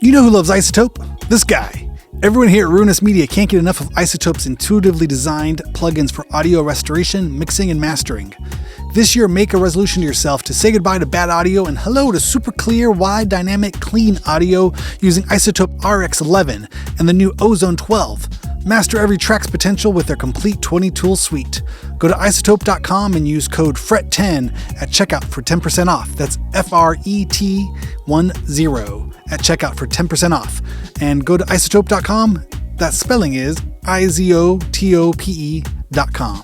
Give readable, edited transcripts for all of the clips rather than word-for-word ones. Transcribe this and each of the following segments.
You know who loves Izotope? This guy. Everyone here at Ruinous Media can't get enough of Izotope's intuitively designed plugins for audio restoration, mixing, and mastering. This year, make a resolution to yourself to say goodbye to bad audio and hello to super clear, wide, dynamic, clean audio using Izotope RX11 and the new Ozone 12. Master every track's potential with their complete 20-tool suite. Go to izotope.com and use code FRET10 at checkout for 10% off. That's FRET10 at checkout for 10% off. And go to izotope.com. That spelling is izotope.com.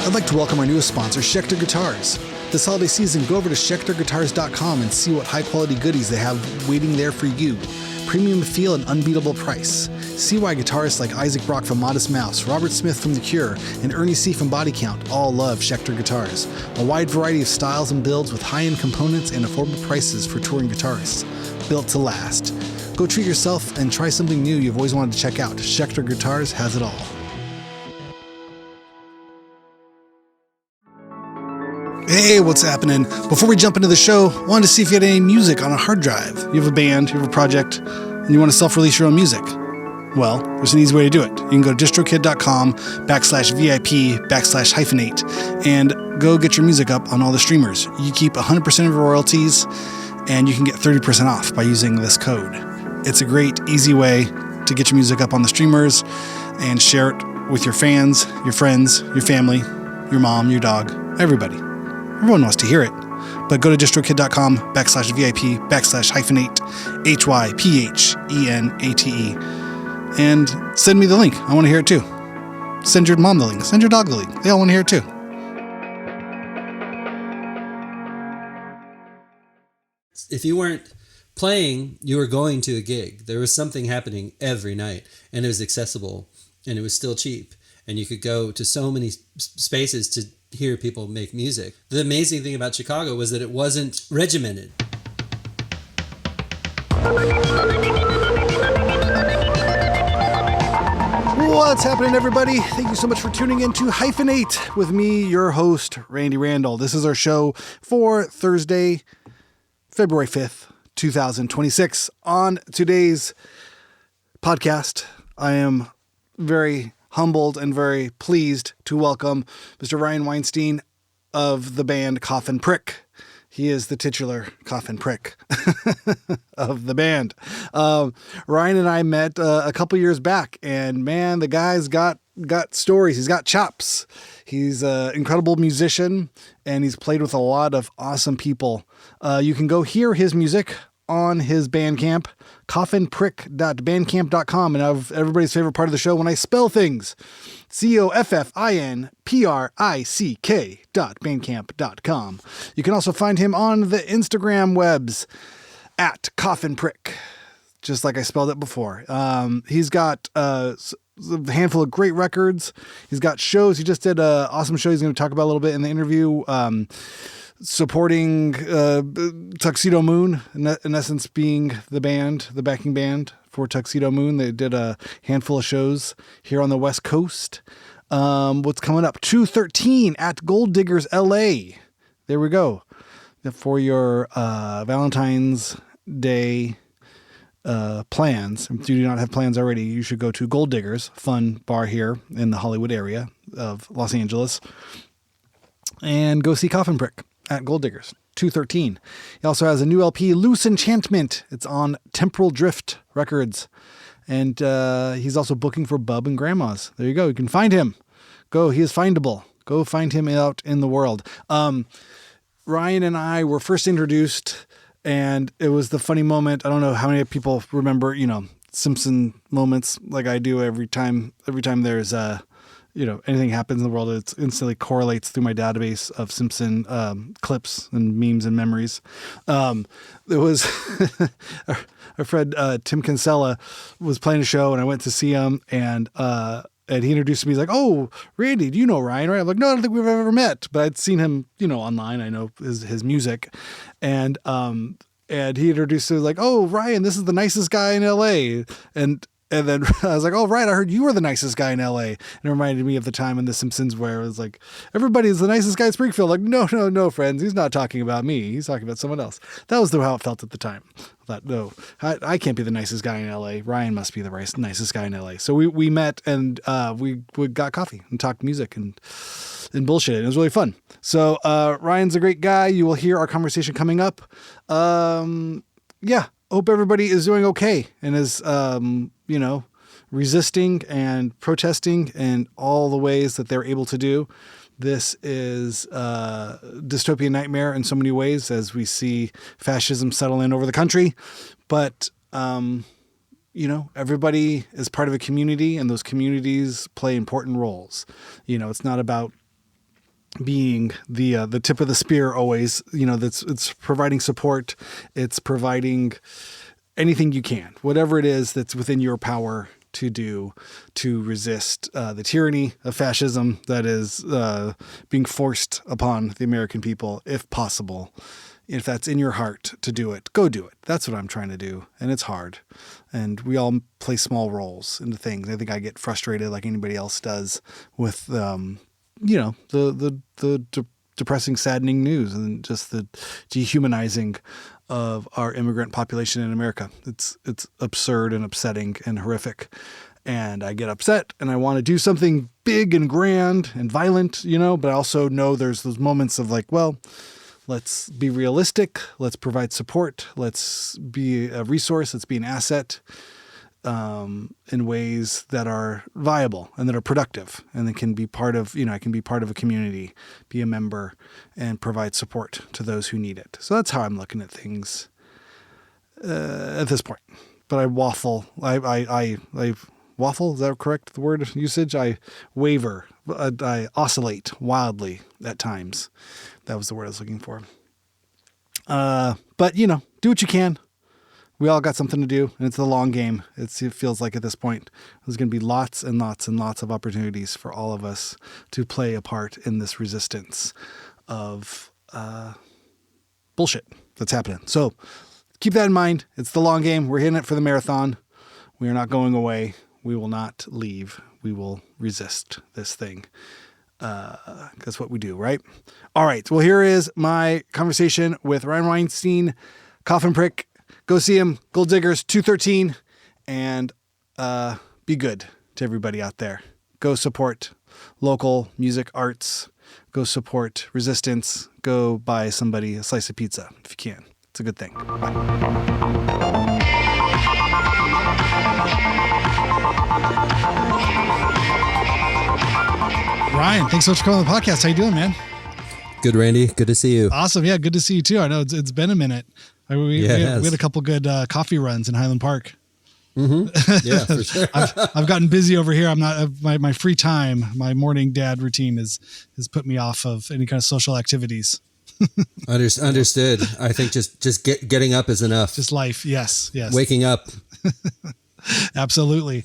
I'd like to welcome our newest sponsor, Schecter Guitars. This holiday season, go over to schecterguitars.com and see what high-quality goodies they have waiting there for you. Premium feel and unbeatable price. See why guitarists like Isaac Brock from Modest Mouse, Robert Smith from The Cure, and Ernie C. from Body Count all love Schecter Guitars. A wide variety of styles and builds with high-end components and affordable prices for touring guitarists. Built to last. Go treat yourself and try something new you've always wanted to check out. Schecter Guitars has it all. Hey, what's happening? Before we jump into the show, I wanted to see if you had any music on a hard drive. You have a band, you have a project, and you want to self-release your own music. Well, there's an easy way to do it. You can go to distrokid.com/VIP/hyphenate and go get your music up on all the streamers. You keep 100% of your royalties, and you can get 30% off by using this code. It's a great, easy way to get your music up on the streamers and share it with your fans, your friends, your family, your mom, your dog, everybody. Everyone wants to hear it. But go to distrokid.com/VIP/hyphenate, HYPHENATE, and send me the link. I want to hear it too. Send your mom the link. Send your dog the link. They all want to hear it too. If you weren't playing, you were going to a gig. There was something happening every night, and it was accessible, and it was still cheap. And you could go to so many spaces to hear people make music. The amazing thing about Chicago was that it wasn't regimented. What's happening, everybody? Thank you so much for tuning in to Hyphenate with me, your host, Randy Randall. This is our show for Thursday, February 5th, 2026. On today's podcast, I am very humbled and very pleased to welcome Mr. Ryan Weinstein of the band Coffin Prick. He is the titular Coffin Prick of the band. Ryan and I met a couple years back, and man, the guy's got stories. He's got chops. He's an incredible musician, and he's played with a lot of awesome people. You can go hear his music on his Bandcamp, coffinprick.bandcamp.com, and of everybody's favorite part of the show, when I spell things, COFFINPRICK.bandcamp.com. You can also find him on the Instagram webs at coffinprick, just like I spelled it before. He's got a handful of great records. He's got shows. He just did an awesome show he's going to talk about a little bit in the interview, supporting Tuxedo Moon, in essence being the band, the backing band for Tuxedo Moon. They did a handful of shows here on the West Coast. What's coming up? 2/13 at Gold Diggers LA. There we go. For your Valentine's Day plans. If you do not have plans already, you should go to Gold Diggers, fun bar here in the Hollywood area of Los Angeles, and go see Coffin Prick at Gold Diggers, 2/13. He also has a new LP, Loose Enchantment. It's on Temporal Drift Records. And he's also booking for Bub and Grandma's. There you go. You can find him. Go. He is findable. Go find him out in the world. Ryan and I were first introduced, and it was the funny moment. I don't know how many people remember, Simpson moments like I do every time there's anything happens in the world, it instantly correlates through my database of Simpson clips and memes and memories. There was our friend Tim Kinsella was playing a show, and I went to see him, and he introduced me. He's like, "Oh, Randy, do you know Ryan?" Right? I'm like, "No, I don't think we've ever met, but I'd seen him, online. I know his music," and he introduced me like, "Oh, Ryan, this is the nicest guy in LA," and And then I was like, oh, right, I heard you were the nicest guy in LA. And it reminded me of the time in The Simpsons where it was like, everybody's the nicest guy in Springfield. Like, no, friends. He's not talking about me. He's talking about someone else. That was how it felt at the time. I thought, no, I can't be the nicest guy in LA. Ryan must be the nicest guy in LA. So we met and we got coffee and talked music and bullshit. It was really fun. So Ryan's a great guy. You will hear our conversation coming up. Yeah. Hope everybody is doing okay and is, resisting and protesting in all the ways that they're able to do. This is a dystopian nightmare in so many ways as we see fascism settle in over the country. But, everybody is part of a community and those communities play important roles. It's not about being the tip of the spear always, it's providing support. It's providing anything you can, whatever it is that's within your power to do to resist the tyranny of fascism that is being forced upon the American people, if possible. If that's in your heart to do it, go do it. That's what I'm trying to do. And it's hard. And we all play small roles into things. I think I get frustrated like anybody else does with the depressing, saddening news and just the dehumanizing of our immigrant population in America. It's absurd and upsetting and horrific. And I get upset and I want to do something big and grand and violent, but I also know there's those moments of like, well, let's be realistic. Let's provide support. Let's be a resource. Let's be an asset. In ways that are viable and that are productive and that can be part of, I can be part of a community, be a member and provide support to those who need it. So that's how I'm looking at things at this point. But I waffle. I waffle. Is that correct? The word usage? I waver. I oscillate wildly at times. That was the word I was looking for. But do what you can. We all got something to do, and it's the long game. It feels like at this point, there's going to be lots and lots and lots of opportunities for all of us to play a part in this resistance of bullshit that's happening. So keep that in mind. It's the long game. We're hitting it for the marathon. We are not going away. We will not leave. We will resist this thing. That's what we do, right? All right. Well, here is my conversation with Ryan Weinstein, Coffin Prick. Go see him, Gold Diggers 213, and be good to everybody out there. Go support local music, arts. Go support resistance. Go buy somebody a slice of pizza if you can. It's a good thing. Bye. Ryan, thanks so much for coming on the podcast. How you doing, man? Good, Randy. Good to see you. Awesome. Yeah, good to see you too. I know it's been a minute. We had a couple good coffee runs in Highland Park. Mm-hmm. Yeah, for sure. I've gotten busy over here. I'm not my free time. My morning dad routine has put me off of any kind of social activities. Understood. I think just getting up is enough. Just life. Yes. Waking up. Absolutely.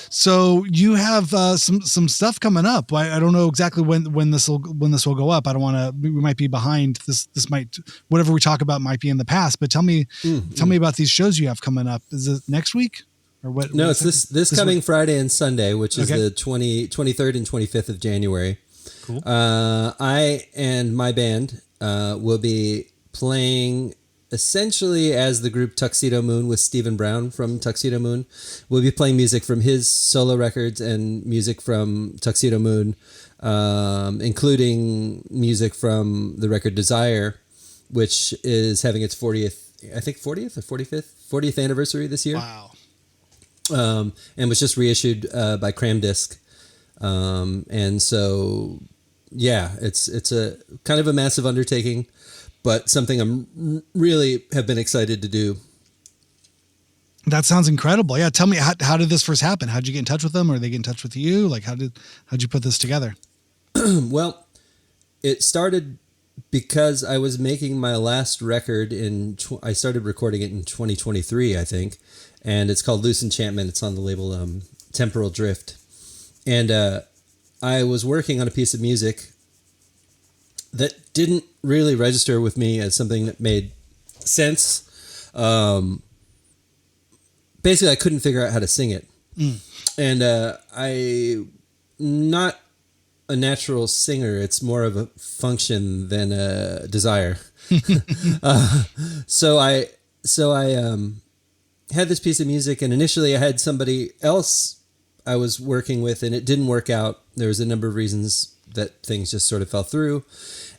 So you have some stuff coming up. I don't know exactly when this will go up. I don't want to. We might be behind. This might, whatever we talk about might be in the past. But tell me about these shows you have coming up. Is it next week or what? No, it's this coming week? Friday and Sunday, which is the 23rd and 25th of January. Cool. I and my band will be playing essentially as the group Tuxedo Moon with Stephen Brown from Tuxedo Moon. We'll be playing music from his solo records and music from Tuxedo Moon, including music from the record Desire, which is having its 40th or 45th anniversary this year. Wow. And was just reissued by Cram Disc. And so, yeah, it's a kind of a massive undertaking, but something I'm really have been excited to do. That sounds incredible. Yeah. Tell me, how did this first happen? How'd you get in touch with them? Or they get in touch with you? Like, how'd you put this together? Well, it started because I was making my last record I started recording it in 2023, I think. And it's called Loose Enchantment. It's on the label, Temporal Drift. And, I was working on a piece of music that didn't really register with me as something that made sense. basically I couldn't figure out how to sing it. And I not a natural singer. It's more of a function than a desire. So I had this piece of music, and initially I had somebody else I was working with, and it didn't work out. There was a number of reasons that things just sort of fell through,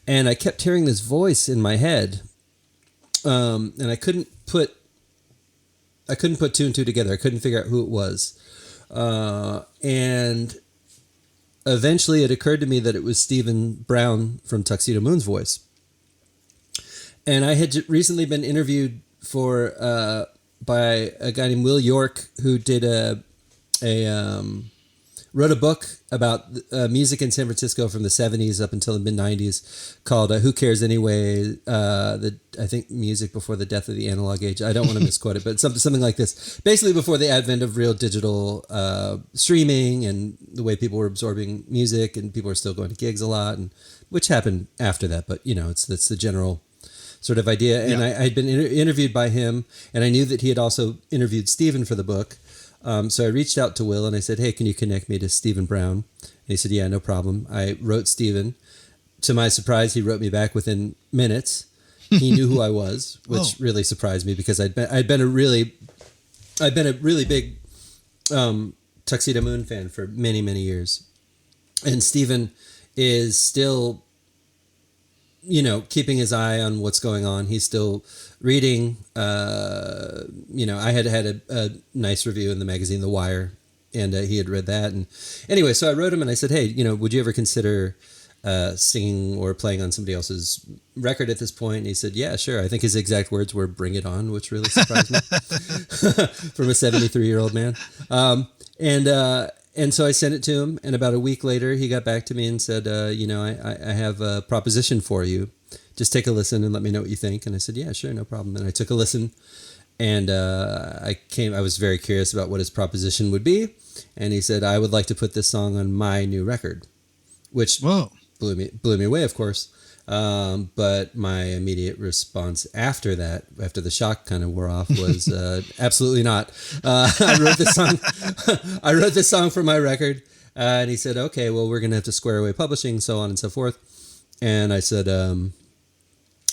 and I kept hearing this voice in my head, and I couldn't put two and two together. I couldn't figure out who it was, and eventually it occurred to me that it was Stephen Brown from Tuxedo Moon's voice. And I had recently been interviewed by a guy named Will York, who did wrote a book about music in San Francisco from the 70s up until the mid 90s called Who Cares Anyway? I think music before the death of the analog age. I don't want to misquote it, but something like this. Basically before the advent of real digital streaming and the way people were absorbing music, and people were still going to gigs a lot, and which happened after that. But it's the general sort of idea. And I had been interviewed by him, and I knew that he had also interviewed Stephen for the book. So I reached out to Will and I said, hey, can you connect me to Stephen Brown? And he said, yeah, no problem. I wrote Stephen. To my surprise, he wrote me back within minutes. He knew who I was, which really surprised me, because I'd been a really big Tuxedo Moon fan for many, many years. And Stephen is still, keeping his eye on what's going on. He's still reading. I had a nice review in the magazine The Wire, and he had read that. And anyway, so I wrote him and I said, hey, would you ever consider singing or playing on somebody else's record at this point? And he said, yeah, sure. I think his exact words were "bring it on," which really surprised me from a 73-year-old man. And so I sent it to him, and about a week later, he got back to me and said, I have a proposition for you. Just take a listen and let me know what you think. And I said, yeah, sure, no problem. And I took a listen, and I was very curious about what his proposition would be. And he said, I would like to put this song on my new record, which blew me away, of course. But my immediate response after that, after the shock kind of wore off, was absolutely not. I wrote this song for my record, and he said, okay, well, we're going to have to square away publishing, so on and so forth. And I said,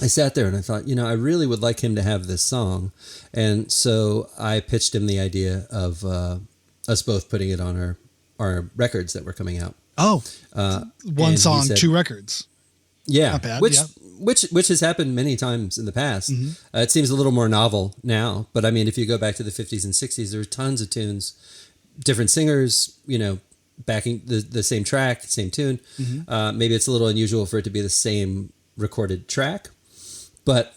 I sat there and I thought, I really would like him to have this song. And so I pitched him the idea of us both putting it on our records that were coming out. One song, said, 2 records. Yeah, not bad, which has happened many times in the past. Mm-hmm. It seems a little more novel now, but I mean, if you go back to the 50s and 60s, there were tons of tunes, different singers, backing the same track, same tune. Mm-hmm. Maybe it's a little unusual for it to be the same recorded track, but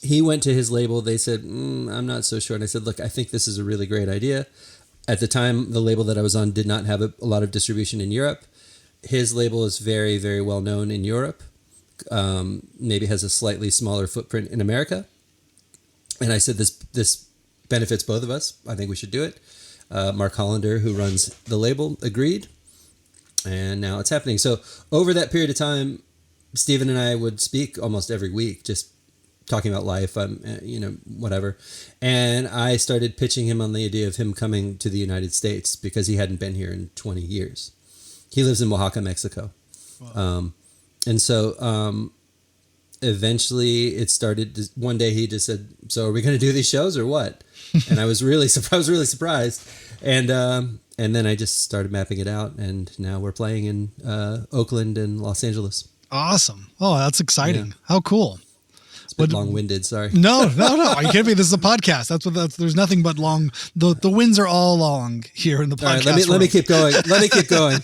he went to his label. They said, I'm not so sure. And I said, look, I think this is a really great idea. At the time, the label that I was on did not have a lot of distribution in Europe. His label is very, very well known in Europe. Maybe has a slightly smaller footprint in America. And I said, this benefits both of us. I think we should do it. Mark Hollander, who runs the label, agreed. And now it's happening. So over that period of time, Stephen and I would speak almost every week, just talking about life, whatever. And I started pitching him on the idea of him coming to the United States, because he hadn't been here in 20 years. He lives in Oaxaca, Mexico. Wow. And so eventually it started. One day he just said, so are we going to do these shows or what? And I was really surprised. And then I just started mapping it out. And now we're playing in Oakland and Los Angeles. Awesome. Oh, that's exciting. Yeah. How cool. It's a bit long-winded, sorry. No. Are you kidding me? This is a podcast. That's there's nothing but long. The winds are all long here in the podcast. All right, let me keep going.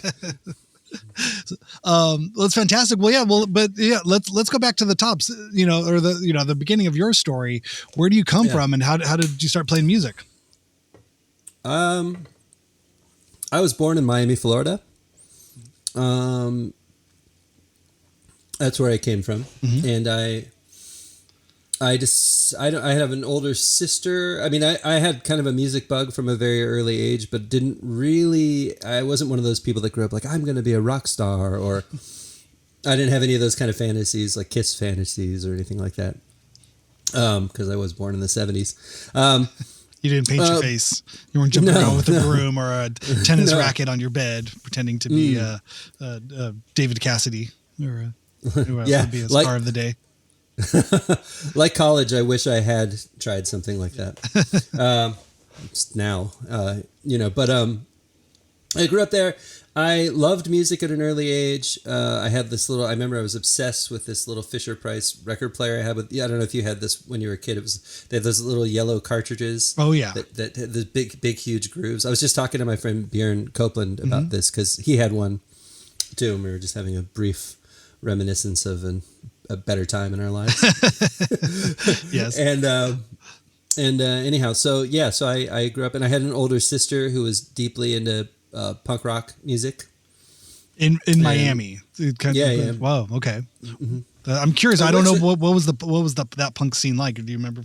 That's fantastic. Let's go back to the tops, or the beginning of your story. Where do you come from, and how did you start playing music? I was born in Miami, Florida. That's where I came from. Mm-hmm. And I have an older sister. I mean, I had kind of a music bug from a very early age, but I wasn't one of those people that grew up like, I'm going to be a rock star, or I didn't have any of those kind of fantasies, like Kiss fantasies or anything like that. Because I was born in the 70s. You didn't paint your face. You weren't jumping around with a broom or a tennis racket on your bed, pretending to be David Cassidy or who else would be a star of the day. Like college, I wish I had tried something like that. Now, but I grew up there. I loved music at an early age. I remember I was obsessed with this little Fisher-Price record player I had I don't know if you had this when you were a kid. They had those little yellow cartridges. Oh yeah. That had the big, huge grooves. I was just talking to my friend Bjorn Copeland about this because he had one too. And we were just having a brief reminiscence of a better time in our lives. Yes. And anyhow, so I grew up and I had an older sister who was deeply into punk rock music in Miami. Yeah. Wow. Okay. Mm-hmm. I'm curious. I don't know what was that punk scene like. Do you remember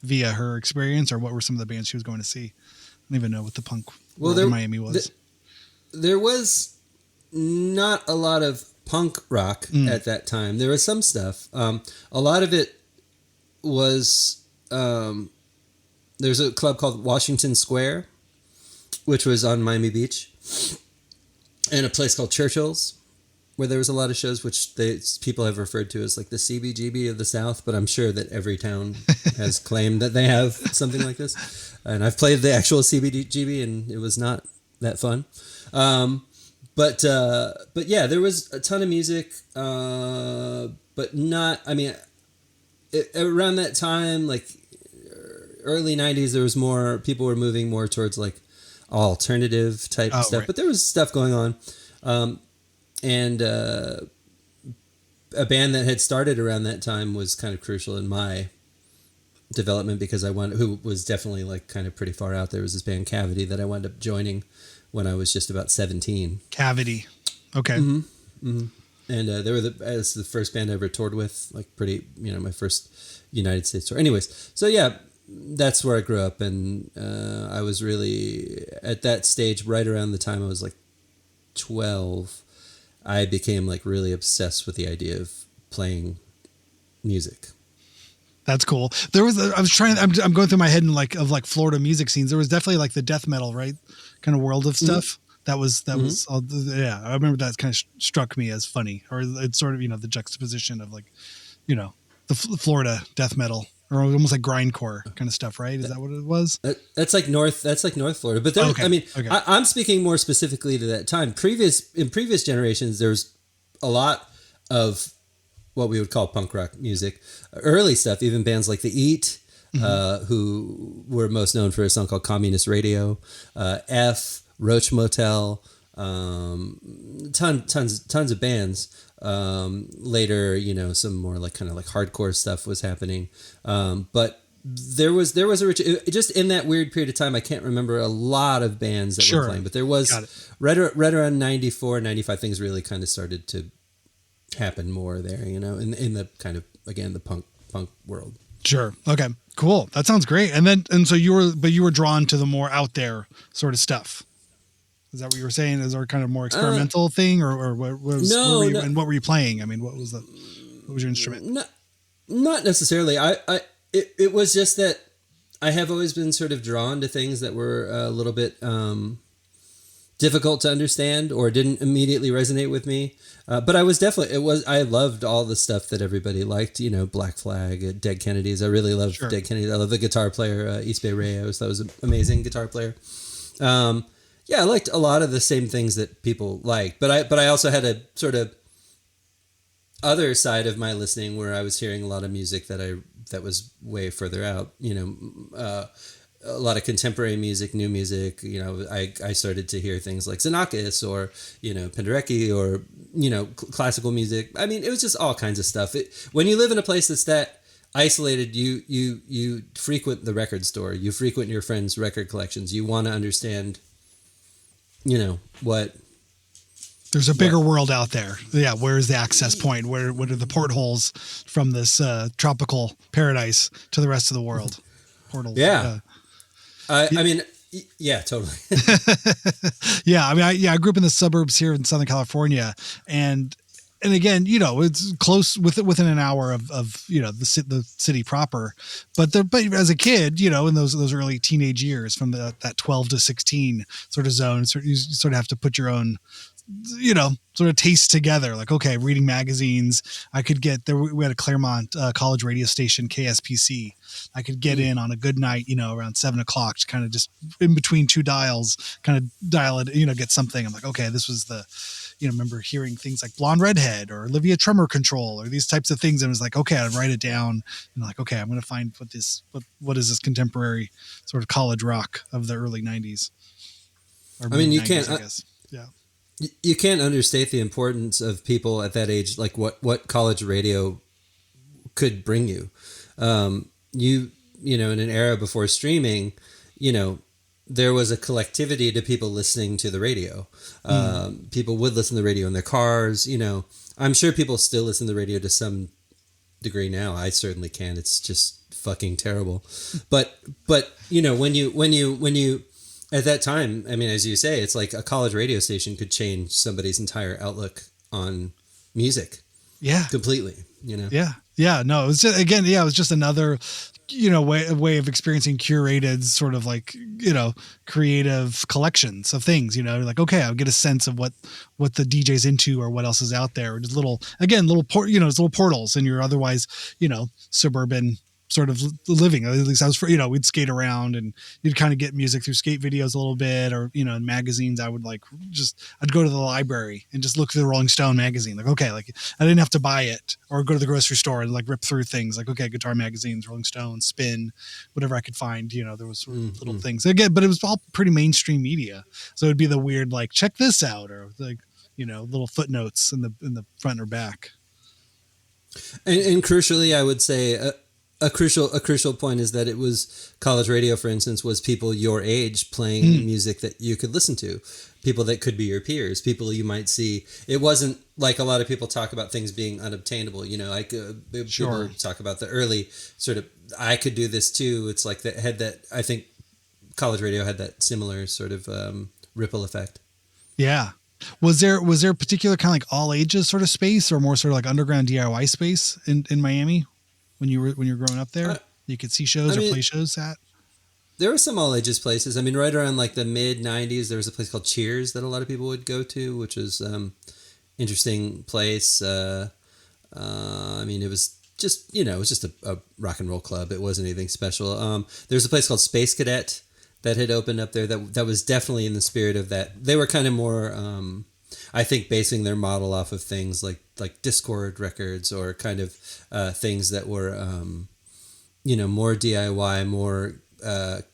via her experience, or what were some of the bands she was going to see? I don't even know what the punk world in Miami was. There was not a lot of punk rock at that time. There was some stuff. A lot of it was. There's a club called Washington Square, which was on Miami Beach, and a place called Churchill's, where there was a lot of shows, which people have referred to as like the CBGB of the South, but I'm sure that every town has claimed that they have something like this. And I've played the actual CBGB, and it was not that fun. But yeah, there was a ton of music, but not. I mean, around that time, like early '90s, there was more. People were moving more towards like alternative type stuff, right. But there was stuff going on, and a band that had started around that time was kind of crucial in my development because who was definitely like kind of pretty far out there, was this band Cavity that I wound up joining when I was just about 17. Cavity, okay. Mm-hmm. Mm-hmm. And they were the first band I ever toured with, like my first United States tour. Anyways, so yeah, that's where I grew up, and I was really at that stage right around the time I was like 12. I became like really obsessed with the idea of playing music. That's cool. I'm going through my head of Florida music scenes. There was definitely like the death metal, right? Kind of world of stuff. Mm-hmm. Was all, yeah. I remember that kind of struck me as funny, or it's sort of, the juxtaposition of like, the Florida death metal, or almost like grindcore kind of stuff, right? Is that what it was? That's like North Florida. But I'm speaking more specifically to that time. In previous generations, there was a lot of what we would call punk rock music. Early stuff, even bands like The Eat, who were most known for a song called Communist Radio, Roach Motel, tons of bands. Later, some more like kind of like hardcore stuff was happening. But there was just in that weird period of time, I can't remember a lot of bands that were playing, but there was right around 94, 95, things really kind of started to happen more there, in the kind of, again, the punk world. Sure. Okay, cool. That sounds great. And so you were drawn to the more out there sort of stuff. Is that what you were saying? Is there kind of more experimental thing, or what was? No, and what were you playing? I mean, what was your instrument? Not necessarily. It was just that I have always been sort of drawn to things that were a little bit difficult to understand or didn't immediately resonate with me. But I loved all the stuff that everybody liked. Black Flag, Dead Kennedys. I really loved Dead Kennedys. I love the guitar player, East Bay Ray. That was an amazing guitar player. Yeah, I liked a lot of the same things that people liked, but I also had a sort of other side of my listening where I was hearing a lot of music that was way further out. A lot of contemporary music, new music. I started to hear things like Xenakis or Penderecki or classical music. I mean, it was just all kinds of stuff. When you live in a place that's that isolated, you frequent the record store, you frequent your friends' record collections. You want to understand. What there's a bigger world out there. Yeah. Where's the access point? What are the portholes from this tropical paradise to the rest of the world? Portals. Yeah. I mean, yeah, totally. Yeah. I mean, I grew up in the suburbs here in Southern California, and and again, it's close within an hour of the city proper, but as a kid, in those early teenage years, from that 12 to 16 sort of zone, you sort of have to put your own, sort of taste together. Like, okay, reading magazines, I could get there. We had a Claremont college radio station, KSPC. I could get in on a good night, around 7:00, to kind of just in between two dials, kind of dial it, get something. I'm like, okay, this was the, remember hearing things like Blonde Redhead or Olivia Tremor Control or these types of things. And I was like, okay, I'd write it down and like, okay, I'm going to find what is this contemporary sort of college rock of the early 90s. I mean, you can't, I guess. Yeah. You can't understate the importance of people at that age, like what college radio could bring you. In an era before streaming, there was a collectivity to people listening to the radio. People would listen to the radio in their cars. I'm sure people still listen to the radio to some degree now. I certainly can. It's just fucking terrible. But when you at that time, I mean, as you say, it's like a college radio station could change somebody's entire outlook on music. Yeah. Completely, Yeah. Yeah. No, it was just, again, it was just another, way of experiencing curated sort of like, creative collections of things, like, okay, I'll get a sense of what the DJ's into or what else is out there. Or just little portals in your otherwise, suburban sort of living. At least I was, we'd skate around and you'd kind of get music through skate videos a little bit, or, in magazines. I'd go to the library and just look through the Rolling Stone magazine. Like, okay, like I didn't have to buy it or go to the grocery store and like rip through things like, okay, guitar magazines, Rolling Stone, Spin, whatever I could find, there was sort of little things again, but it was all pretty mainstream media. So it'd be the weird, like, check this out, or like, little footnotes in the front or back. And crucially, I would say, a crucial point is that it was college radio, for instance, was people your age playing music that you could listen to, people that could be your peers, people you might see. It wasn't like a lot of people talk about things being unobtainable. People talk about the early sort of, I could do this too. It's like I think college radio had that similar sort of ripple effect. Yeah. Was there a particular kind of like all ages sort of space, or more sort of like underground DIY space in Miami? When you were growing up there, you could see shows or play shows at? There were some all ages places. I mean, right around like the mid 90s, there was a place called Cheers that a lot of people would go to, which was interesting place. It was just, it was just a rock and roll club. It wasn't anything special. There was a place called Space Cadet that had opened up there that was definitely in the spirit of that. They were kind of more, I think, basing their model off of things like Discord records, or kind of things that were, more DIY, more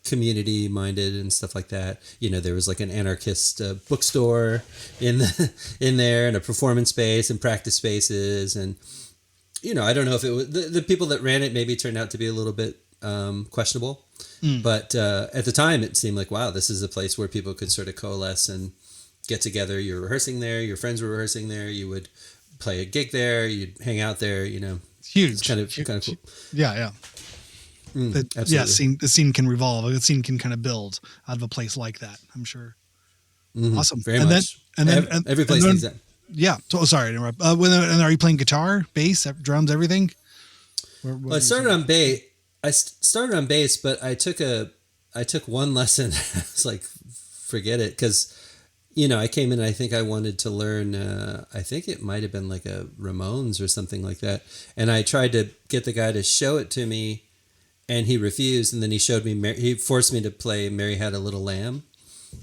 community minded and stuff like that. There was like an anarchist bookstore in there, and a performance space and practice spaces. And, I don't know if it was the people that ran it maybe turned out to be a little bit questionable, but at the time it seemed like, wow, this is a place where people could sort of coalesce and get together. You're rehearsing there, your friends were rehearsing there, you would play a gig there, you'd hang out there, huge. It's kind of cool. Yeah. Absolutely. Yeah, the scene can revolve. The scene can kind of build out of a place like that, I'm sure. Awesome. Very much. Then every place needs that. Yeah. So, sorry to interrupt. And are you playing guitar, bass, drums, everything? I started on bass. I started on bass, but I took one lesson. I was like, forget it, because I came in and I think I wanted to learn, I think it might have been like a Ramones or something like that. And I tried to get the guy to show it to me, and he refused. And then he forced me to play Mary Had a Little Lamb.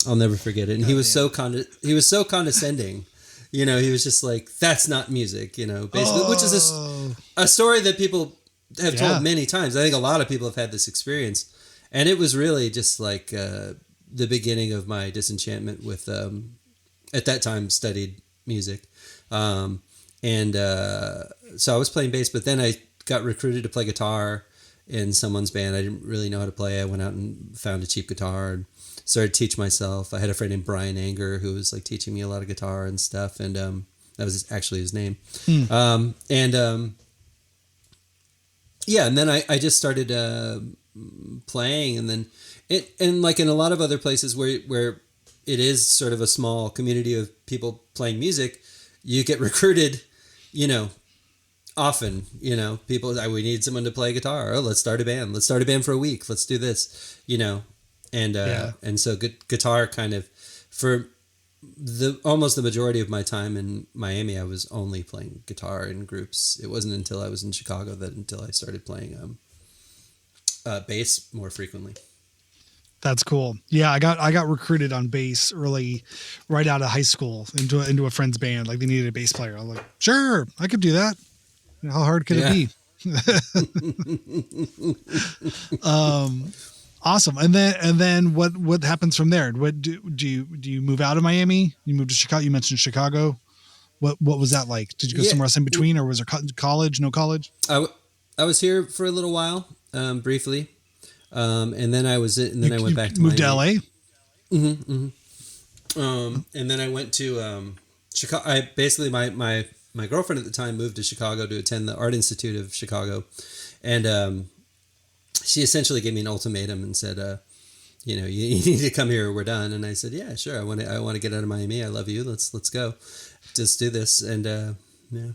I'll never forget it. And he was so condescending. He was just like, that's not music, basically, which is a story that people have told many times. I think a lot of people have had this experience. And it was really just like, the beginning of my disenchantment with, at that time, studied music. So I was playing bass, but then I got recruited to play guitar in someone's band. I didn't really know how to play. I went out and found a cheap guitar and started to teach myself. I had a friend named Brian Anger who was like teaching me a lot of guitar and stuff. And that was actually his name. And then I just started playing, and then and like in a lot of other places where it is sort of a small community of people playing music, you get recruited you know, often, you know, people, we need someone to play guitar. Oh, let's start a band. Let's start a band for a week. Let's do this, you know. And so guitar kind of, for almost the majority of my time in Miami, I was only playing guitar in groups. It wasn't until I was in Chicago until I started playing bass more frequently. That's cool. Yeah, I got recruited on bass early, right out of high school into a friend's band. Like they needed a bass player. I was like, sure, I could do that. How hard could it be? Awesome. And then what happens from there? What do you move out of Miami? You moved to Chicago. You mentioned Chicago. What was that like? Did you go somewhere else in between, or was there college? No college? I was here for a little while, briefly, and then I went back to moved Miami. to LA. And then I went to Chicago. I basically my girlfriend at the time moved to Chicago to attend the Art Institute of Chicago, and she essentially gave me an ultimatum and said, you know, you need to come here or we're done. And I said, yeah, sure. I want to get out of Miami. I love you. Let's go. Just do this. And yeah.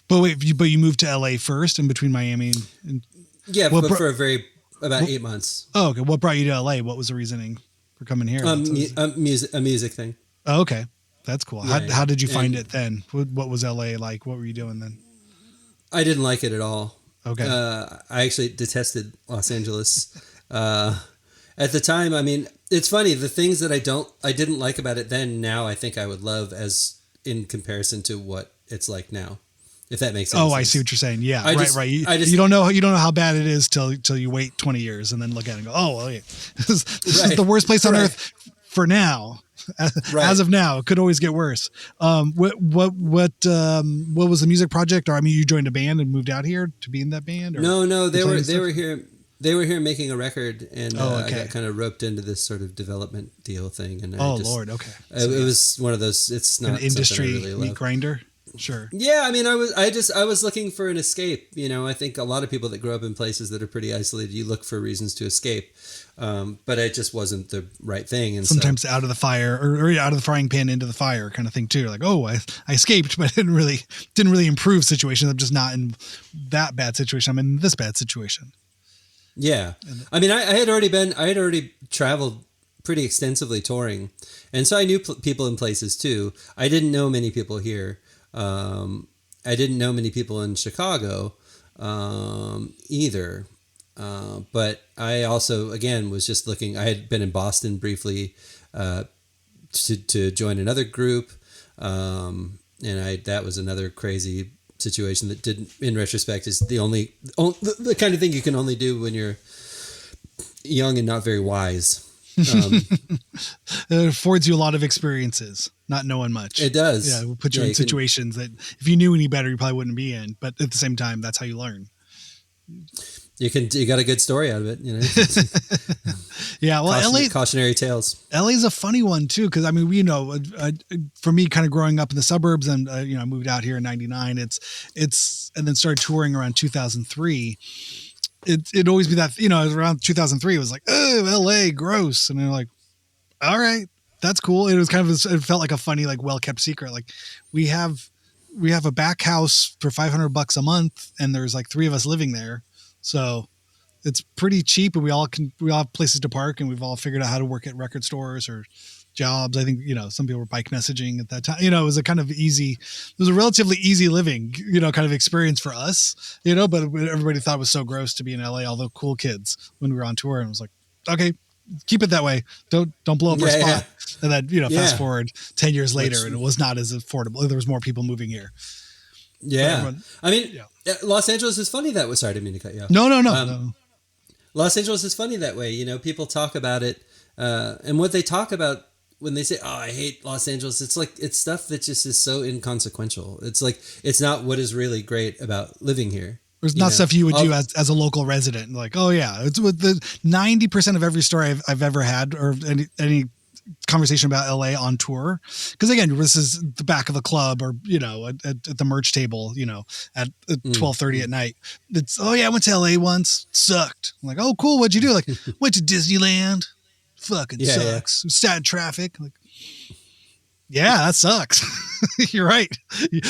But wait, you moved to LA first in between Miami and yeah, but for about 8 months. Oh, okay. What brought you to LA? What was the reasoning for coming here? A music thing. Oh, okay. That's cool. Yeah, how did you find it then? What was LA like? What were you doing then? I didn't like it at all. Okay. I actually detested Los Angeles. At the time, I mean, it's funny, the things that I didn't like about it then, now I think I would love as in comparison to what it's like now. If that makes sense. Oh, I see what you're saying. Yeah, right. You don't know how bad it is till you wait 20 years and then look at it and go, oh, well, yeah. This is the worst place on earth for now. As of now, it could always get worse. What was the music project? Or I mean, you joined a band and moved out here to be in that band? Or no, they were here. They were here making a record, and I got kind of roped into this sort of development deal thing. And Lord, okay. It was one of those. It's not an industry really meat grinder. Sure. Yeah, I mean, I was looking for an escape. You know, I think a lot of people that grow up in places that are pretty isolated, you look for reasons to escape. But it just wasn't the right thing. And sometimes out of the fire or out of the frying pan into the fire kind of thing too. Like, oh, I escaped, but it didn't really improve situations. I'm just not in that bad situation. I'm in this bad situation. Yeah. I mean, I had already traveled pretty extensively touring. And so I knew people in places too. I didn't know many people here. I didn't know many people in Chicago, either. But I also, again, was just looking. I had been in Boston briefly to join another group, and that was another crazy situation that didn't, in retrospect, is the kind of thing you can only do when you're young and not very wise. It affords you a lot of experiences, not knowing much. It does. Yeah, it will put you in situations that if you knew any better, you probably wouldn't be in. But at the same time, that's how you learn. You got a good story out of it, you know. Yeah, well, cautionary tales. LA's a funny one too, because I mean, for me, kind of growing up in the suburbs, and I moved out here in '99. It's and then started touring around 2003. It'd always be that, around 2003, it was like, oh, LA, gross, and they're like, all right, that's cool. It was it felt like a funny, like, well kept secret. Like we have a back house for $500 a month, and there's like 3 of us living there. So it's pretty cheap, and we all have places to park, and we've all figured out how to work at record stores or jobs. I think, some people were bike messaging at that time. It was a relatively easy living, kind of experience for us, but everybody thought it was so gross to be in LA, all the cool kids when we were on tour. And it was like, okay, keep it that way. Don't blow up our spot. Yeah. And then, fast forward 10 years later, and it was not as affordable. There was more people moving here. Yeah. Los Angeles is funny that way. Sorry, I didn't mean to cut you off. No. Los Angeles is funny that way. People talk about it, and what they talk about when they say, oh, I hate Los Angeles, it's stuff that just is so inconsequential. It's like, it's not what is really great about living here. There's not stuff you would do as a local resident. Like, oh yeah, it's with the 90% of every story I've ever had, or any conversation about LA on tour. Because again, this is the back of a club, or, at the merch table, at 12:30 at night. It's, oh yeah, I went to LA once, sucked. I'm like, oh cool, what'd you do? Like, went to Disneyland. Fucking sucks. Sat in traffic. Like, yeah, that sucks. You're right.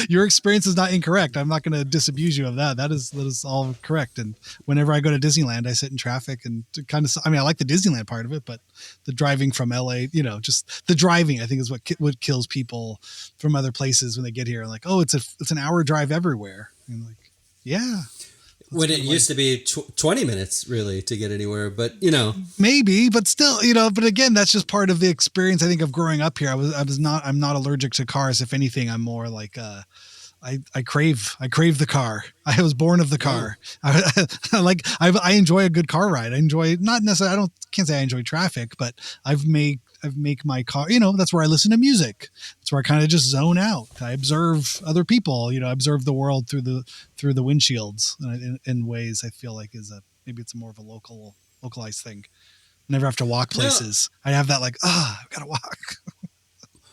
Your experience is not incorrect. I'm not going to disabuse you of that. That is all correct. And whenever I go to Disneyland, I sit in traffic and I like the Disneyland part of it, but the driving from LA, just the driving, I think is what kills people from other places when they get here. Like, oh, it's an hour drive everywhere. And like, yeah. When it used to be 20 minutes really to get anywhere, but maybe, but still, but again, that's just part of the experience. I think of growing up here. I'm not allergic to cars. If anything, I'm more like, I crave the car. I was born of the car. I enjoy a good car ride. I enjoy not necessarily, can't say I enjoy traffic, but I've make my car, that's where I listen to music. That's where I kind of just zone out. I observe other people, I observe the world through the windshields in ways I feel like maybe it's more of a localized thing. Never have to walk places. No. I have that I've got to walk.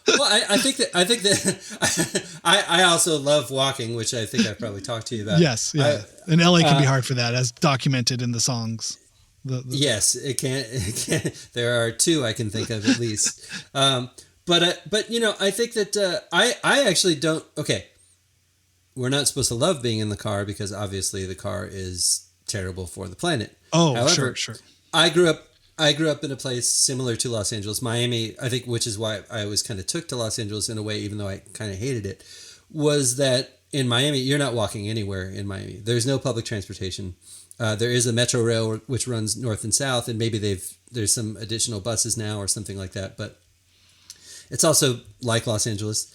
Well, I think that I also love walking, which I think I've probably talked to you about. Yes. Yeah. And LA can be hard for that, as documented in the songs. Yes, it can. There are two I can think of at least. But I think that I actually don't. Okay, we're not supposed to love being in the car because obviously the car is terrible for the planet. Oh, however, sure. I grew up in a place similar to Los Angeles, Miami. I think, which is why I always kind of took to Los Angeles in a way, even though I kind of hated it. Was that in Miami, you're not walking anywhere in Miami. There's no public transportation. There is a metro rail which runs north and south, and maybe there's some additional buses now or something like that. But it's also like Los Angeles,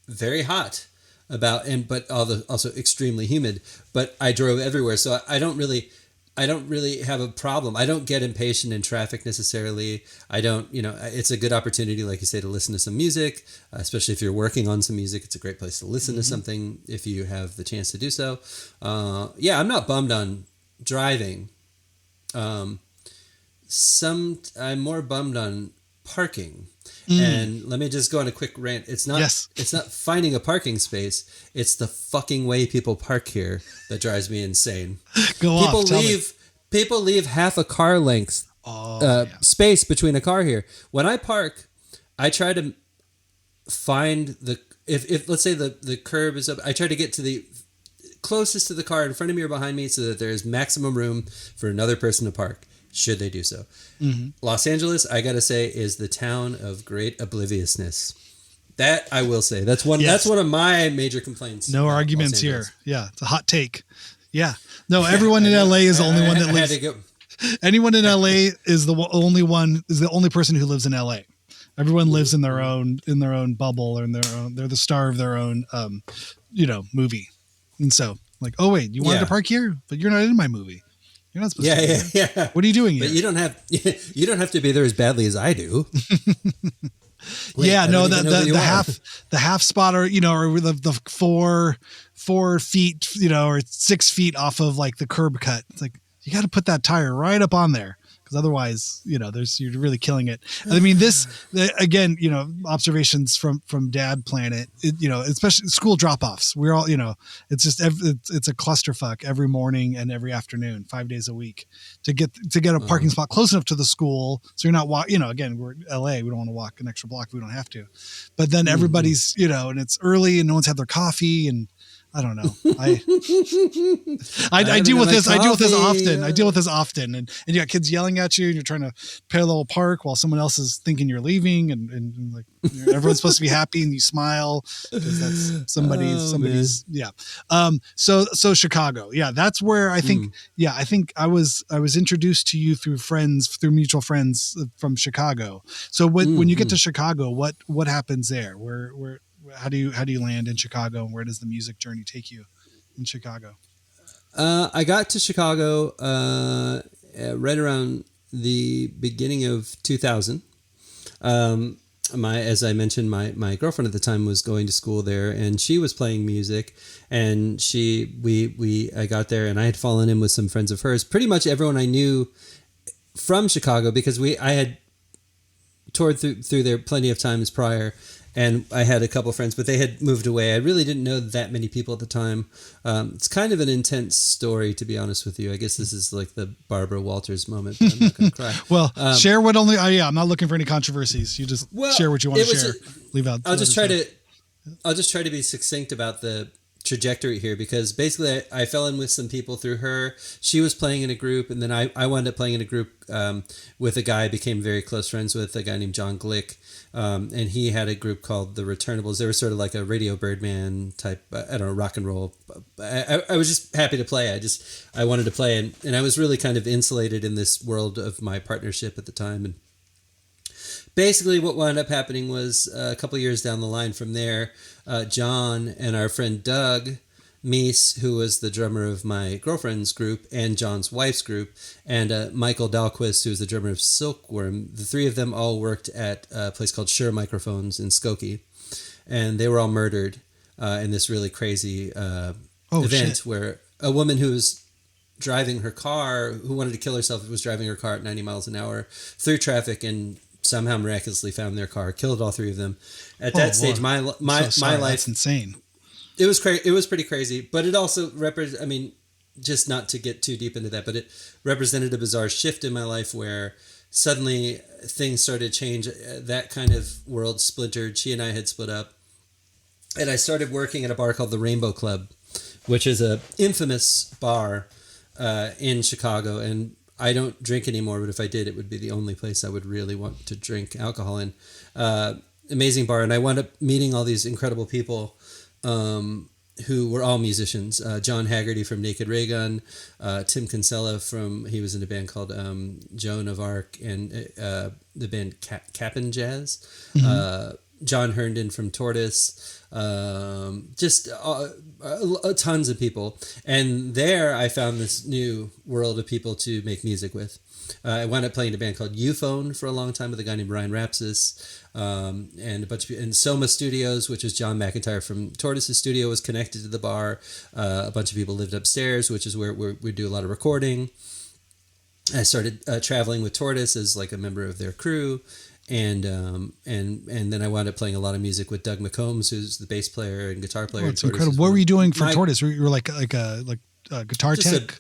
very hot but also extremely humid. But I drove everywhere, so I don't really have a problem. I don't get impatient in traffic necessarily. I don't, it's a good opportunity, like you say, to listen to some music, especially if you're working on some music. It's a great place to listen to something if you have the chance to do so. I'm not bummed on driving. I'm more bummed on parking. And let me just go on a quick rant. It's not finding a parking space. It's the fucking way people park here that drives me insane. People leave half a car length space between a car here. When I park, I try to find if let's say the curb is up, I try to get to the closest to the car in front of me or behind me so that there's maximum room for another person to park, should they do so. Los Angeles, I gotta say, is the town of great obliviousness. That I will say. That's one of my major complaints. No arguments here. Yeah, it's a hot take. Yeah. No, everyone in LA is the only one that lives. Anyone in LA is the only person who lives in LA. Everyone lives in their own bubble, or they're the star of their own movie. And so, like, oh wait, you wanted to park here, but you're not in my movie. You're not supposed to be here. Yeah. What are you doing here? But you don't have to be there as badly as I do. Wait, the half spot, or the 4 feet, or 6 feet off of like the curb cut. It's like, you got to put that tire right up on there, because otherwise, you're really killing it. I mean, again, observations from Dad Planet, especially school drop-offs. We're all, it's just, it's a clusterfuck every morning and every afternoon, 5 days a week to get a parking spot close enough to the school. So you're not again, we're in LA. We don't want to walk an extra block if we don't have to, but then everybody's, and it's early and no one's had their coffee, and I don't know. I deal with this. I deal with this often. And you got kids yelling at you, and you're trying to parallel park while someone else is thinking you're leaving, and like everyone's supposed to be happy, and you smile because that's somebody's. Yeah. So Chicago. Yeah, that's where I think. I think I was introduced to you through mutual friends from Chicago. So when you get to Chicago, what happens there? Where how do you land in Chicago, and where does the music journey take you in Chicago? I got to Chicago right around the beginning of 2000. As I mentioned, my girlfriend at the time was going to school there, and she was playing music, and I got there, and I had fallen in with some friends of hers. Pretty much everyone I knew from Chicago, because I had toured through there plenty of times prior. And I had a couple of friends, but they had moved away. I really didn't know that many people at the time. It's kind of an intense story, to be honest with you. I guess this is like the Barbara Walters moment, but I'm not going to cry. Well, share what only... I'm not looking for any controversies. You just share what you want to share. Leave out... I'll just try to... I'll just try to be succinct about the trajectory here, because basically I fell in with some people through her. She was playing in a group, and then I wound up playing in a group with a guy I became very close friends with, a guy named John Glick. And he had a group called the Returnables. They were sort of like a Radio Birdman type, I don't know, rock and roll. I was just happy to play. I wanted to play. And I was really kind of insulated in this world of my partnership at the time. And basically what wound up happening was a couple years down the line from there, John and our friend Doug Meese, who was the drummer of my girlfriend's group and John's wife's group, and Michael Dahlquist, who was the drummer of Silkworm. The three of them all worked at a place called Shure Microphones in Skokie, and they were all murdered in this really crazy event where a woman who was driving her car, who wanted to kill herself, was driving her car at 90 miles an hour through traffic and somehow miraculously found their car, killed all three of them. At that stage, my life, that's insane. It was crazy. It was pretty crazy, but it also I mean, just not to get too deep into that, but it represented a bizarre shift in my life where suddenly things started to change. That kind of world splintered. She and I had split up, and I started working at a bar called the Rainbow Club, which is a infamous bar in Chicago. And I don't drink anymore, but if I did, it would be the only place I would really want to drink alcohol in. Amazing bar, and I wound up meeting all these incredible people. Who were all musicians. John Haggerty from Naked Ray Gun, Tim Kinsella he was in a band called Joan of Arc, and the band Cap'n Jazz. Mm-hmm. John Herndon from Tortoise. Just tons of people. And there I found this new world of people to make music with. I wound up playing in a band called Euphone for a long time with a guy named Ryan Rapsis, and a bunch of, and Soma Studios, which is John McIntyre from Tortoise's studio, was connected to the bar. A bunch of people lived upstairs, which is where we do a lot of recording. I started traveling with Tortoise as like a member of their crew, and then I wound up playing a lot of music with Doug McCombs, who's the bass player and guitar player. Oh, it's incredible. What were you doing for Tortoise? You were like a guitar tech?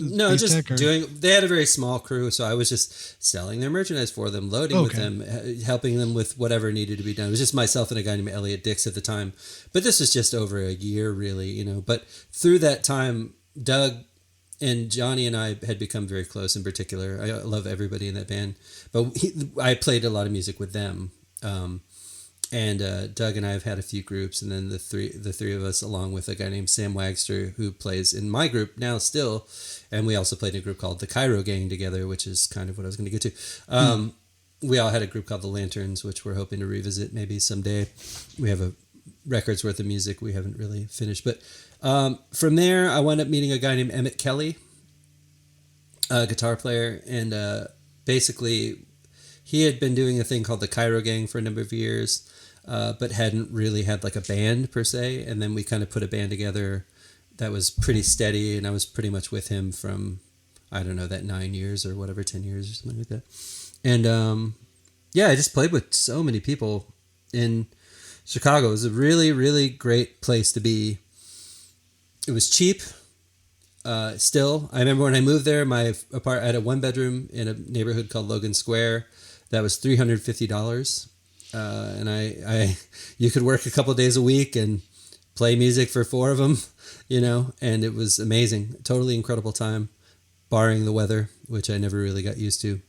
They had a very small crew, so I was just selling their merchandise for them, loading with them, helping them with whatever needed to be done. It was just myself and a guy named Elliot Dix at the time, but this was just over a year, really, But through that time, Doug and Johnny and I had become very close. In particular, I love everybody in that band, but I played a lot of music with them. And Doug and I have had a few groups, and then the three of us, along with a guy named Sam Wagster, who plays in my group now still, and we also played in a group called the Cairo Gang together, which is kind of what I was going to get to. We all had a group called the Lanterns, which we're hoping to revisit maybe someday. We have a record's worth of music we haven't really finished, but from there I wound up meeting a guy named Emmett Kelly, a guitar player, and basically he had been doing a thing called the Cairo Gang for a number of years, but hadn't really had like a band per se. And then we kind of put a band together that was pretty steady, and I was pretty much with him from, I don't know, that 9 years or whatever, 10 years or something like that. And I just played with so many people in Chicago. It was a really, really great place to be. It was cheap. Still, I remember when I moved there, I had a 1-bedroom in a neighborhood called Logan Square. That was $350, and you could work a couple of days a week and play music for 4 of them, and it was amazing, totally incredible time, barring the weather, which I never really got used to.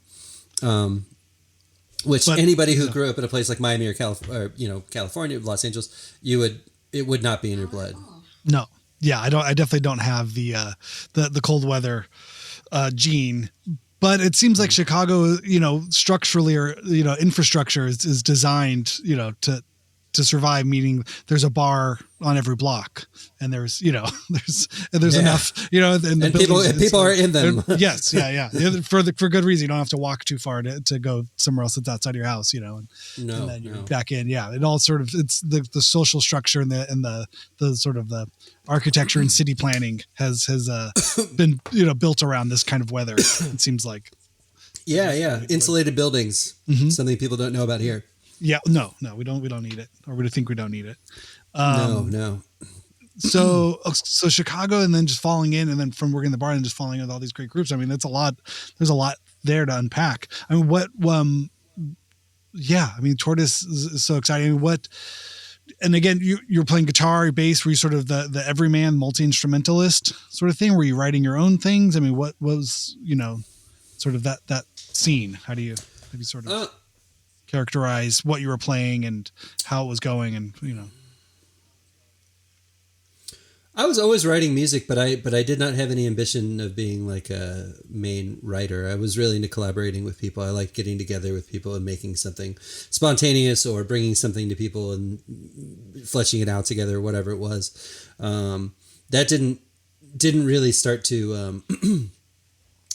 Anybody who grew up in a place like Miami or California, Los Angeles, it would not be in your blood. No, yeah, I definitely don't have the cold weather gene. But it seems like Chicago, structurally or, infrastructure is designed, to survive, meaning there's a bar on every block, and there's enough, and people are in them. Yes. Yeah. For good reason. You don't have to walk too far to go somewhere else that's outside your house, and then you're back in. Yeah. It all sort of, it's the social structure and the sort of the architecture and city planning has been, built around this kind of weather. It seems like. Yeah. Insulated buildings. Mm-hmm. Something people don't know about here. Yeah, no, we don't need it, or we think we don't need it. No. So Chicago, and then just falling in, and then from working the bar and just falling in with all these great groups. I mean, that's a lot. There's a lot there to unpack. I mean, Tortoise is so exciting. I mean, and again, you're playing guitar, bass. Were you sort of the everyman multi-instrumentalist sort of thing? Were you writing your own things? I mean, what was, sort of that scene? How do you sort of characterize what you were playing and how it was going? And, I was always writing music, but I did not have any ambition of being like a main writer. I was really into collaborating with people. I liked getting together with people and making something spontaneous or bringing something to people and fleshing it out together, or whatever it was. That didn't really start to.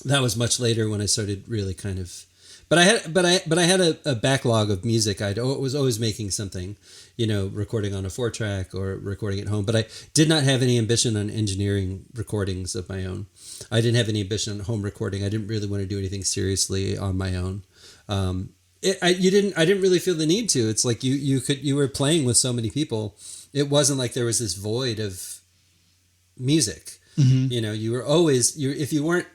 That was much later when I started really kind of. But I had a backlog of music. I was always making something, recording on a 4-track or recording at home. But I did not have any ambition on engineering recordings of my own. I didn't have any ambition on home recording. I didn't really want to do anything seriously on my own. I didn't really feel the need to. It's like you were playing with so many people. It wasn't like there was this void of music. Mm-hmm. You were always if you weren't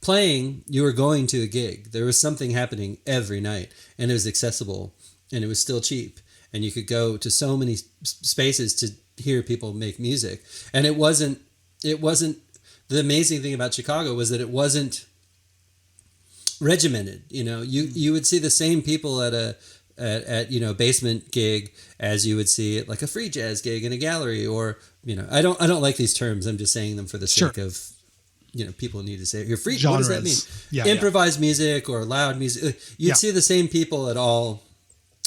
playing, you were going to a gig. There was something happening every night, and it was accessible, and it was still cheap, and you could go to so many spaces to hear people make music. And it wasn't the amazing thing about Chicago was that it wasn't regimented. You would see the same people at a basement gig as you would see at like a free jazz gig in a gallery, or I don't like these terms. I'm just saying them for the sake of people need to say you're free. Genres. What does that mean? Improvised music or loud music. You'd see the same people at all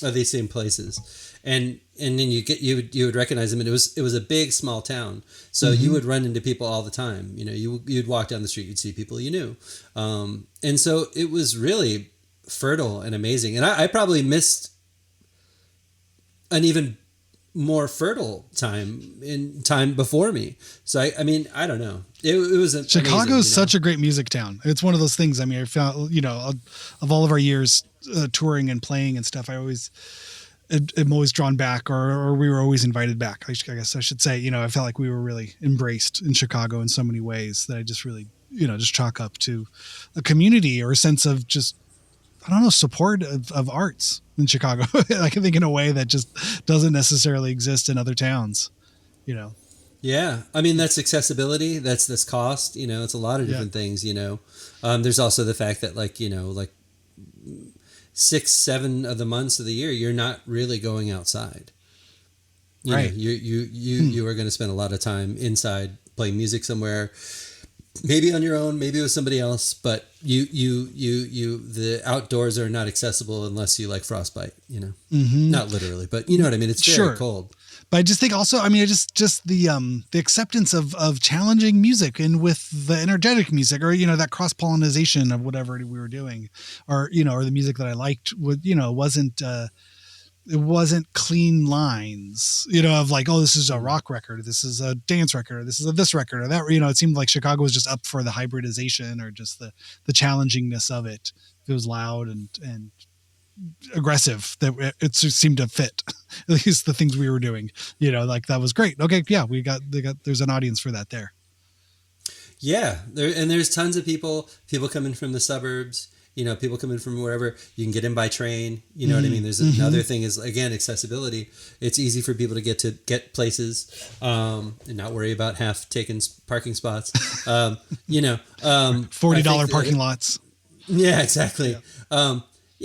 of these same places, and then you would recognize them. And it was a big small town, so you would run into people all the time. You'd walk down the street, you'd see people you knew, and so it was really fertile and amazing. And I probably missed an even more fertile time before me. So I mean, I don't know. It was Chicago is such a great music town. It's one of those things. I mean, I found, of all of our years touring and playing and stuff, I'm always drawn back, or we were always invited back. I guess I should say, I felt like we were really embraced in Chicago in so many ways that I just really, just chalk up to a community or a sense of just, I don't know, support of arts in Chicago. I can think in a way that just doesn't necessarily exist in other towns, Yeah. I mean, that's accessibility. That's cost, it's a lot of different things, there's also the fact that like 6-7 of the months of the year, you're not really going outside. Right. You are going to spend a lot of time inside playing music somewhere, maybe on your own, maybe with somebody else, but the outdoors are not accessible unless you like frostbite, not literally, but you know what I mean? It's very cold. But I just think also, I mean, just the acceptance of challenging music, and with the energetic music, or, that cross-pollination of whatever we were doing, or, or the music that I liked would, it wasn't clean lines, of like, oh, this is a rock record, this is a dance record, this is this record or that, it seemed like Chicago was just up for the hybridization or just the challengingness of it. It was loud and aggressive, that it just seemed to fit at least the things we were doing, like that was great. Okay. Yeah. There's an audience for that there. Yeah. There's tons of people coming from the suburbs, people coming from wherever. You can get in by train. You know what I mean? There's another thing is, again, accessibility. It's easy for people to get places, and not worry about half taken parking spots. $40 parking lots. Yeah, exactly. Yeah.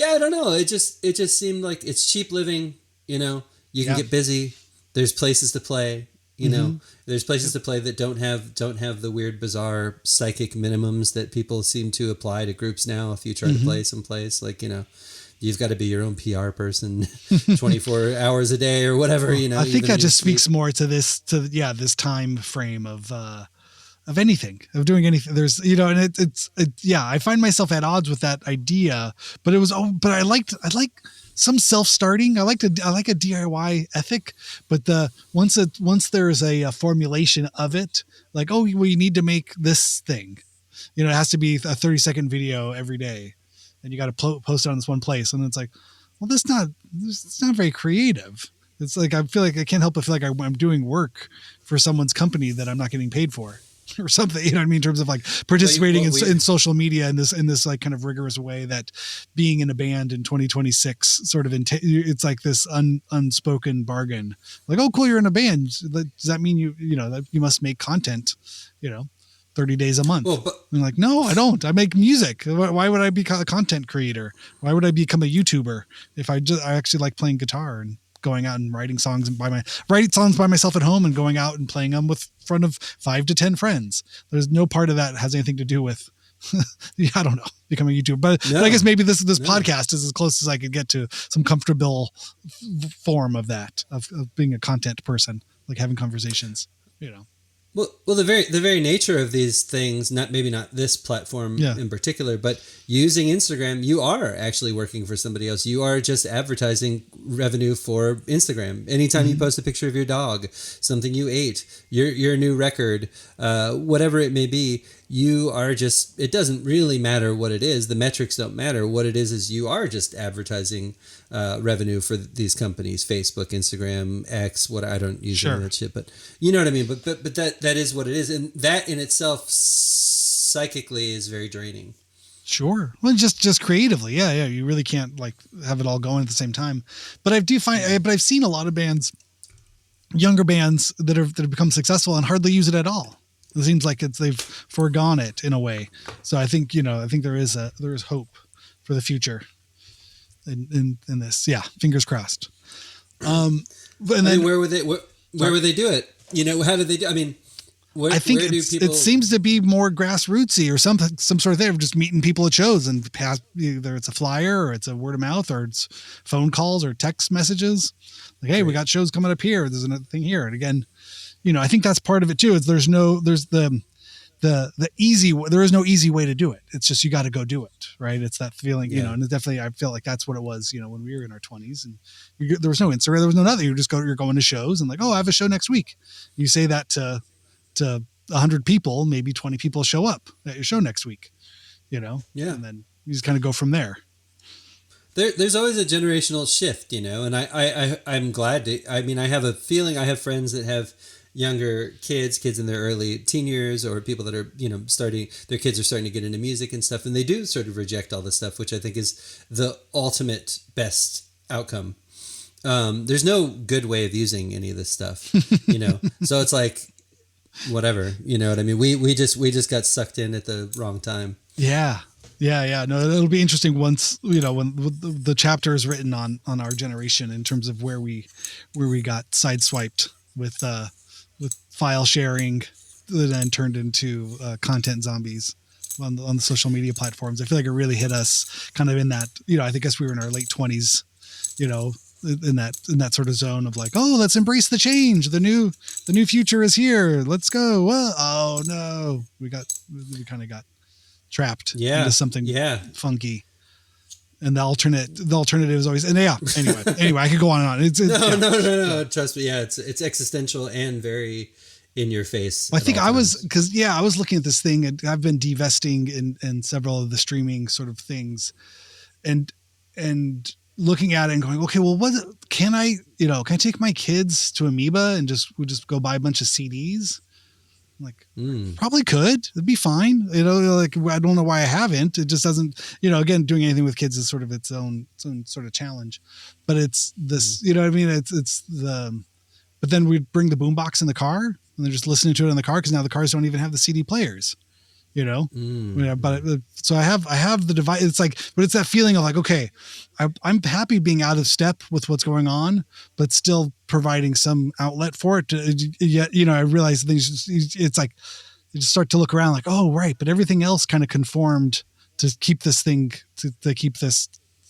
I don't know. It just seemed like it's cheap living. You can get busy. There's places to play. There's places to play that don't have the weird, bizarre psychic minimums that people seem to apply to groups now. If you try to play someplace, like, you've got to be your own PR person 24 hours a day or whatever, I think that just speaks more to this time frame of anything, of doing anything. There's, and I find myself at odds with that idea, but I like some self-starting. I like a DIY ethic, but once there's a formulation of it, like, oh, we need to make this thing, it has to be a 30-second video every day, and you got to post it on this one place. And it's like, well, it's not very creative. It's like, I feel like I can't help but feel like I'm doing work for someone's company that I'm not getting paid for. or something, you know what I mean? In terms of like participating Well, in social media in this like kind of rigorous way that being in a band in 2026 sort of, it's like this unspoken bargain. Like, oh, cool, you're in a band. Does that mean that you must make content, 30 days a month? Well, but I'm like, no, I don't. I make music. Why would I be a content creator? Why would I become a YouTuber if I actually like playing guitar and going out and writing songs by myself at home and going out and playing them with front of 5 to 10 friends? There's no part of that has anything to do with, I don't know, becoming a YouTuber. But I guess maybe this podcast is as close as I could get to some comfortable form of that, of being a content person, like having conversations, Well, the very nature of these things, maybe not this platform in particular, but using Instagram, you are actually working for somebody else. You are just advertising revenue for Instagram. Anytime you post a picture of your dog, something you ate, your new record, whatever it may be, you are just, it doesn't really matter what it is. The metrics don't matter. What it is you are just advertising revenue for these companies, Facebook, Instagram, X, what I don't use any of that shit, but you know what I mean? But that is what it is. And that in itself psychically is very draining. Sure. Well, just creatively. Yeah. You really can't like have it all going at the same time. But I've seen a lot of bands, younger bands that have become successful and hardly use it at all. It seems like they've foregone it in a way. So I think there is hope for the future in this. Yeah. Fingers crossed. Where would they do it? How do they do? I mean, I think it seems to be more grassrootsy or some sort of thing of just meeting people at shows and pass, either it's a flyer or it's a word of mouth or it's phone calls or text messages. Like, hey, we got shows coming up here. There's another thing here. And again, I think that's part of it too. Is there is no easy way to do it. It's just, you got to go do it. Right. It's that feeling, and it's definitely, I feel like that's what it was, when we were in our 20s and there was no Instagram, there was no nothing. You're going to shows and like, oh, I have a show next week. You say that to 100 people, maybe 20 people show up at your show next week, and then you just kind of go from there. There's always a generational shift, and I'm glad I have a feeling I have friends that have younger kids in their early teen years, or people that are, their kids are starting to get into music and stuff. And they do sort of reject all this stuff, which I think is the ultimate best outcome. There's no good way of using any of this stuff, so it's like, whatever, you know what I mean? We just got sucked in at the wrong time. Yeah. No, it'll be interesting once, when the chapter is written on our generation in terms of where we got sideswiped with file sharing, then turned into content zombies on the social media platforms. I feel like it really hit us kind of in that, I guess we were in our late 20s, in that sort of zone of like, oh, let's embrace the change. The new future is here. Let's go. Well, oh no, we kind of got trapped into something funky. And the alternative is always, and anyway, I could go on and on. No. Trust me. Yeah. It's existential and very in your face. Well, I think I was looking at this thing, and I've been divesting in several of the streaming sort of things and looking at it and going, okay, well, can I take my kids to Amoeba and we just go buy a bunch of CDs? I'm like, probably could. It'd be fine. Like, I don't know why I haven't. It just doesn't, again, doing anything with kids is sort of its own sort of challenge, but it's this, what I mean? But then we'd bring the boombox in the car and they're just listening to it in the car, because now the cars don't even have the CD players. But so I have the device. It's like, but it's that feeling of like, okay, I'm happy being out of step with what's going on, but still providing some outlet for it. Yet, I realize things. It's like you just start to look around, like, oh, right, but everything else kind of conformed to keep this thing to keep this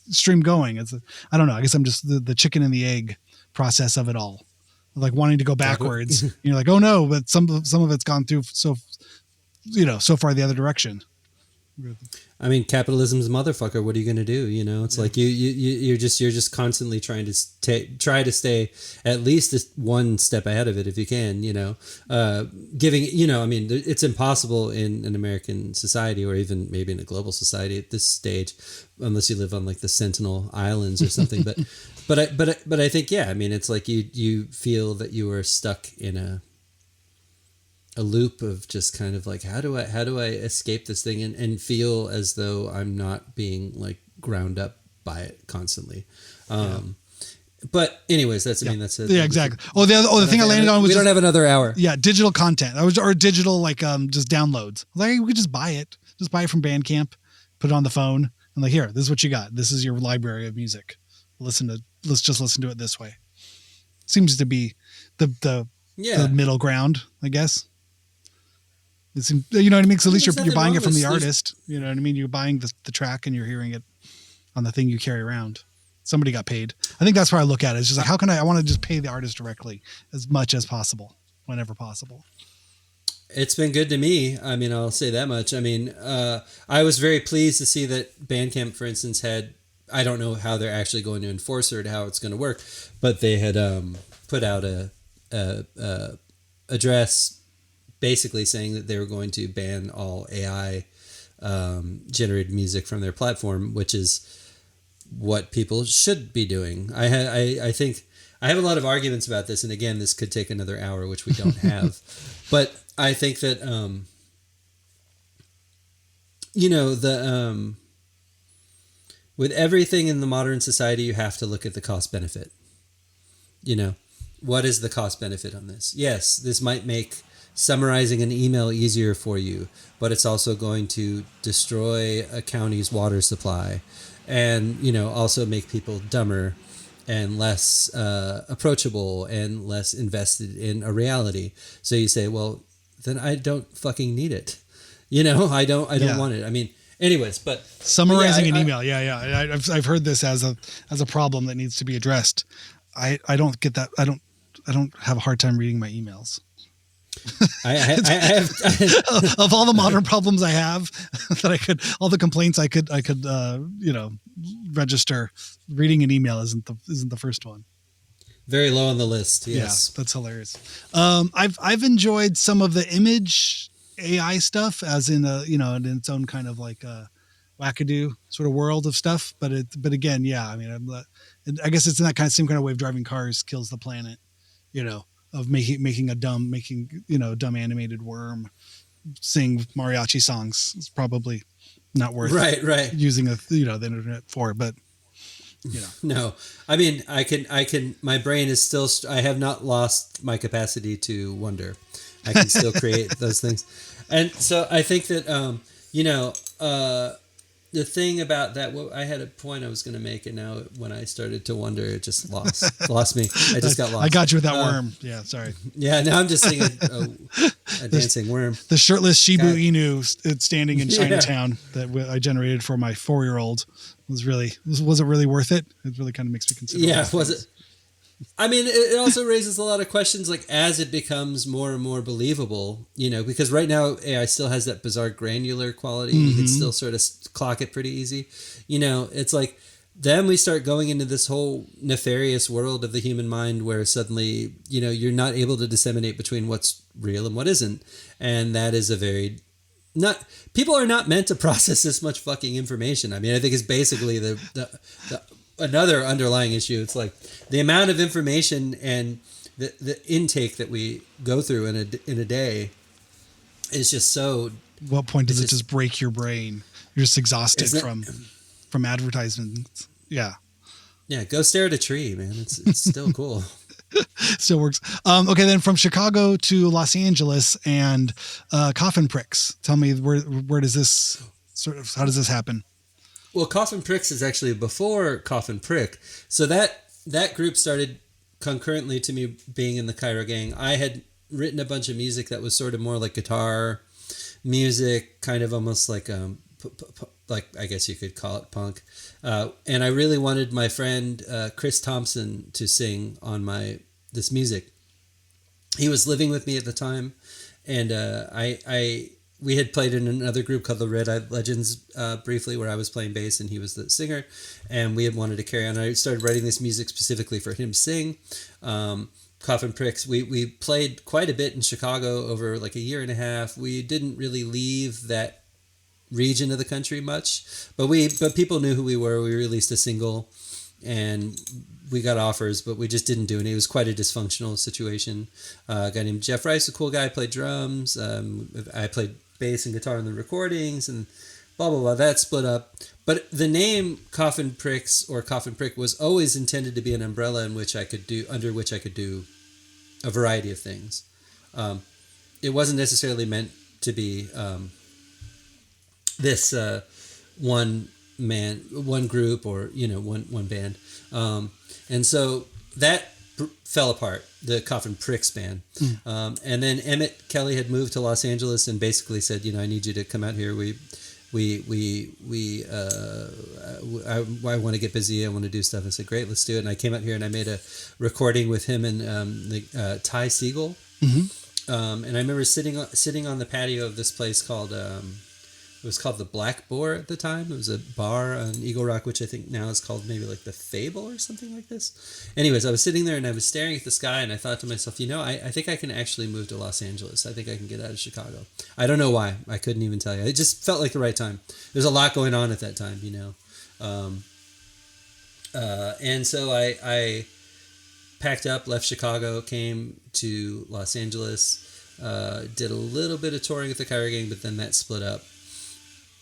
stream going. I don't know. I guess I'm just the chicken and the egg process of it all, like wanting to go backwards. You're like, oh no, but some of it's gone through so far the other direction. I mean, capitalism's a motherfucker. What are you going to do? It's like you're just constantly trying to try to stay at least one step ahead of it if you can. Giving. I mean, it's impossible in an American society, or even maybe in a global society at this stage, unless you live on like the Sentinel Islands or something. but I think I mean, it's like you feel that you are stuck in a. a loop of just kind of like, how do I escape this thing and feel as though I'm not being like ground up by it constantly. But anyways, that's, I mean, that's it. Yeah, exactly. The thing I landed on was we don't have another hour. Yeah. Digital content. Or digital, like, just downloads. Like, we could just buy it. Just buy it from Bandcamp, put it on the phone, and like, here, this is what you got. This is your library of music. Let's just listen to it this way. Seems to be the middle ground, I guess. It's, you know what I mean? So at least you're buying it from the artist. You know what I mean? You're buying the track and you're hearing it on the thing you carry around. Somebody got paid. I think that's where I look at it. It's just like, how can I want to just pay the artist directly as much as possible, whenever possible. It's been good to me. I mean, I'll say that much. I mean, I was very pleased to see that Bandcamp, for instance, had, I don't know how they're actually going to enforce it or how it's going to work, but they had put out a address basically saying that they were going to ban all AI generated music from their platform, which is what people should be doing. I think I have a lot of arguments about this, and again, this could take another hour, which we don't have. But I think that with everything in the modern society, you have to look at the cost benefit. What is the cost benefit on this? Yes, this might make summarizing an email easier for you, but it's also going to destroy a county's water supply and, also make people dumber and less approachable and less invested in a reality. So you say, well, then I don't fucking need it. I don't want it. I mean, anyways, but summarizing an email. Yeah. I've heard this as a problem that needs to be addressed. I don't get that. I don't have a hard time reading my emails. I have of all the modern problems I have all the complaints I could register, reading an email isn't the first one. Very low on the list. Yes. Yeah, that's hilarious. I've enjoyed some of the image AI stuff, as in in its own kind of like wackadoo sort of world of stuff. But again, yeah, I mean, I guess it's in that kind of same kind of way of driving cars kills the planet, of making a dumb animated worm sing mariachi songs. It's probably not worth using the internet for, but no, I mean, I can, my brain is still, I have not lost my capacity to wonder. I can still create those things. And so I think that, the thing about that, I had a point I was going to make, and now when I started to wonder, it just lost me. I just got lost. I got you with that worm. Yeah, sorry. Yeah, now I'm just seeing a dancing worm. The shirtless Shiba Inu standing in Chinatown that I generated for my 4-year-old was it really worth it? It really kind of makes me consider. Yeah, was it? I mean, it also raises a lot of questions, like as it becomes more and more believable, because right now AI still has that bizarre granular quality. Mm-hmm. You can still sort of clock it pretty easy. It's like then we start going into this whole nefarious world of the human mind where suddenly, you're not able to disseminate between what's real and what isn't. And that is people are not meant to process this much fucking information. I mean, I think it's basically the another underlying issue. It's like the amount of information and the intake that we go through in a day is just so. What point does it just break your brain? You're just exhausted from advertisements. Yeah. Yeah. Go stare at a tree, man. It's still cool. Still works. Okay. Then from Chicago to Los Angeles and Coffin Pricks. Tell me where does this how does this happen? Well, Coffin Pricks is actually before Coffin Prick. So that group started concurrently to me being in the Cairo Gang. I had written a bunch of music that was sort of more like guitar music, kind of almost like like I guess you could call it punk. And I really wanted my friend Chris Thompson to sing on this music. He was living with me at the time, and we had played in another group called the Red Eyed Legends briefly, where I was playing bass and he was the singer, and we had wanted to carry on. I started writing this music specifically for him to sing. Coffin Pricks, we played quite a bit in Chicago over like a year and a half. We didn't really leave that region of the country much, but people knew who we were. We released a single and we got offers, but we just didn't do it. It was quite a dysfunctional situation. A guy named Jeff Rice, a cool guy, played drums. I played bass and guitar in the recordings, and blah blah blah. That split up. But the name Coffin Pricks or Coffin Prick was always intended to be an umbrella under which I could do a variety of things. It wasn't necessarily meant to be this one group, or one band. And so that fell apart, the Coffin Pricks band. And then Emmett Kelly had moved to Los Angeles and basically said, I need you to come out here. I want to get busy. I want to do stuff. I said, great, let's do it. And I came out here and I made a recording with him and Ty Siegel. And I remember sitting on the patio of this place called, it was called the Black Boar at the time. It was a bar on Eagle Rock, which I think now is called maybe like the Fable or something like this. Anyways, I was sitting there and I was staring at the sky and I thought to myself, I think I can actually move to Los Angeles. I think I can get out of Chicago. I don't know why. I couldn't even tell you. It just felt like the right time. There's a lot going on at that time, and so I packed up, left Chicago, came to Los Angeles, did a little bit of touring with the Kyra Gang, but then that split up.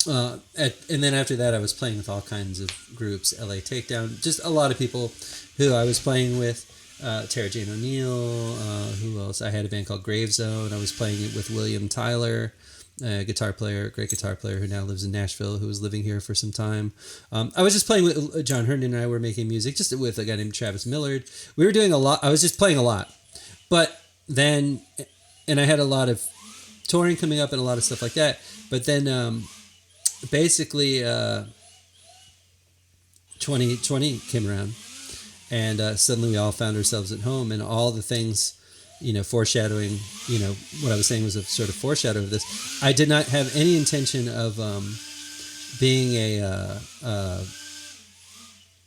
And then after that, I was playing with all kinds of groups, LA Takedown, just a lot of people who I was playing with, Tara Jane O'Neill, who else? I had a band called Gravezone. I was playing it with William Tyler, a great guitar player who now lives in Nashville, who was living here for some time. I was just playing with John Herndon, and I were making music just with a guy named Travis Millard. We were doing a lot. I was just playing a lot. But then, and I had a lot of touring coming up and a lot of stuff like that. But then, basically 2020 came around, and suddenly we all found ourselves at home, and all the things, foreshadowing, what I was saying was a sort of foreshadow of this. I did not have any intention of being an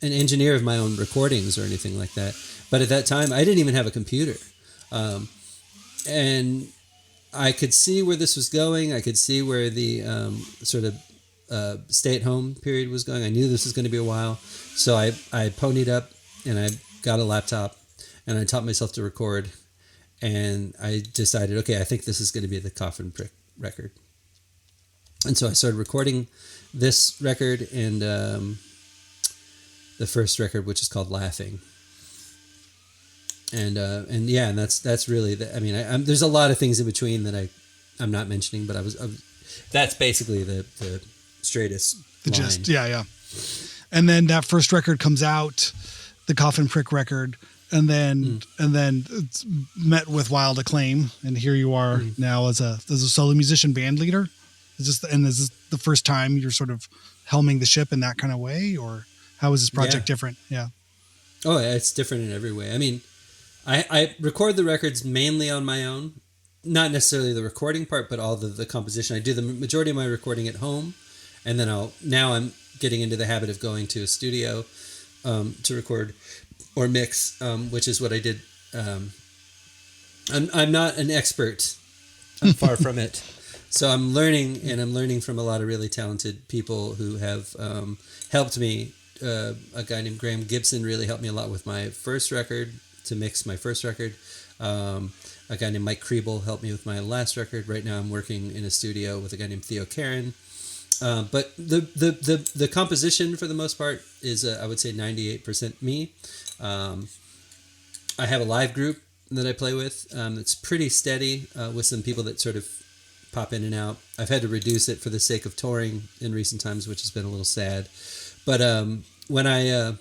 engineer of my own recordings or anything like that. But at that time, I didn't even have a computer, and I could see where this was going. I could see where the sort of stay-at-home period was going. I knew this was going to be a while, so I ponied up and I got a laptop and I taught myself to record, and I decided, okay, I think this is going to be the Coffin Prick record. And so I started recording this record and the first record, which is called Laughing. And that's really there's a lot of things in between that I'm not mentioning, but that's basically the straightest the line. gist. Yeah. And then that first record comes out, the Coffin Prick record, and then it's met with wild acclaim, and here you are now as a solo musician, band leader. Is this the first time you're sort of helming the ship in that kind of way, or how is this project different? Yeah. Oh, yeah, it's different in every way. I mean, I record the records mainly on my own, not necessarily the recording part, but all the composition. I do the majority of my recording at home, and then I'm getting into the habit of going to a studio to record or mix, which is what I did. I'm not an expert. I'm far from it. So I'm learning from a lot of really talented people who have helped me. A guy named Graham Gibson really helped me a lot with my first record, to mix my first record. A guy named Mike Kriebel helped me with my last record. Right now I'm working in a studio with a guy named Theo Karen. But the composition for the most part is, I would say 98% me. I have a live group that I play with. It's pretty steady with some people that sort of pop in and out. I've had to reduce it for the sake of touring in recent times, which has been a little sad. But when I'm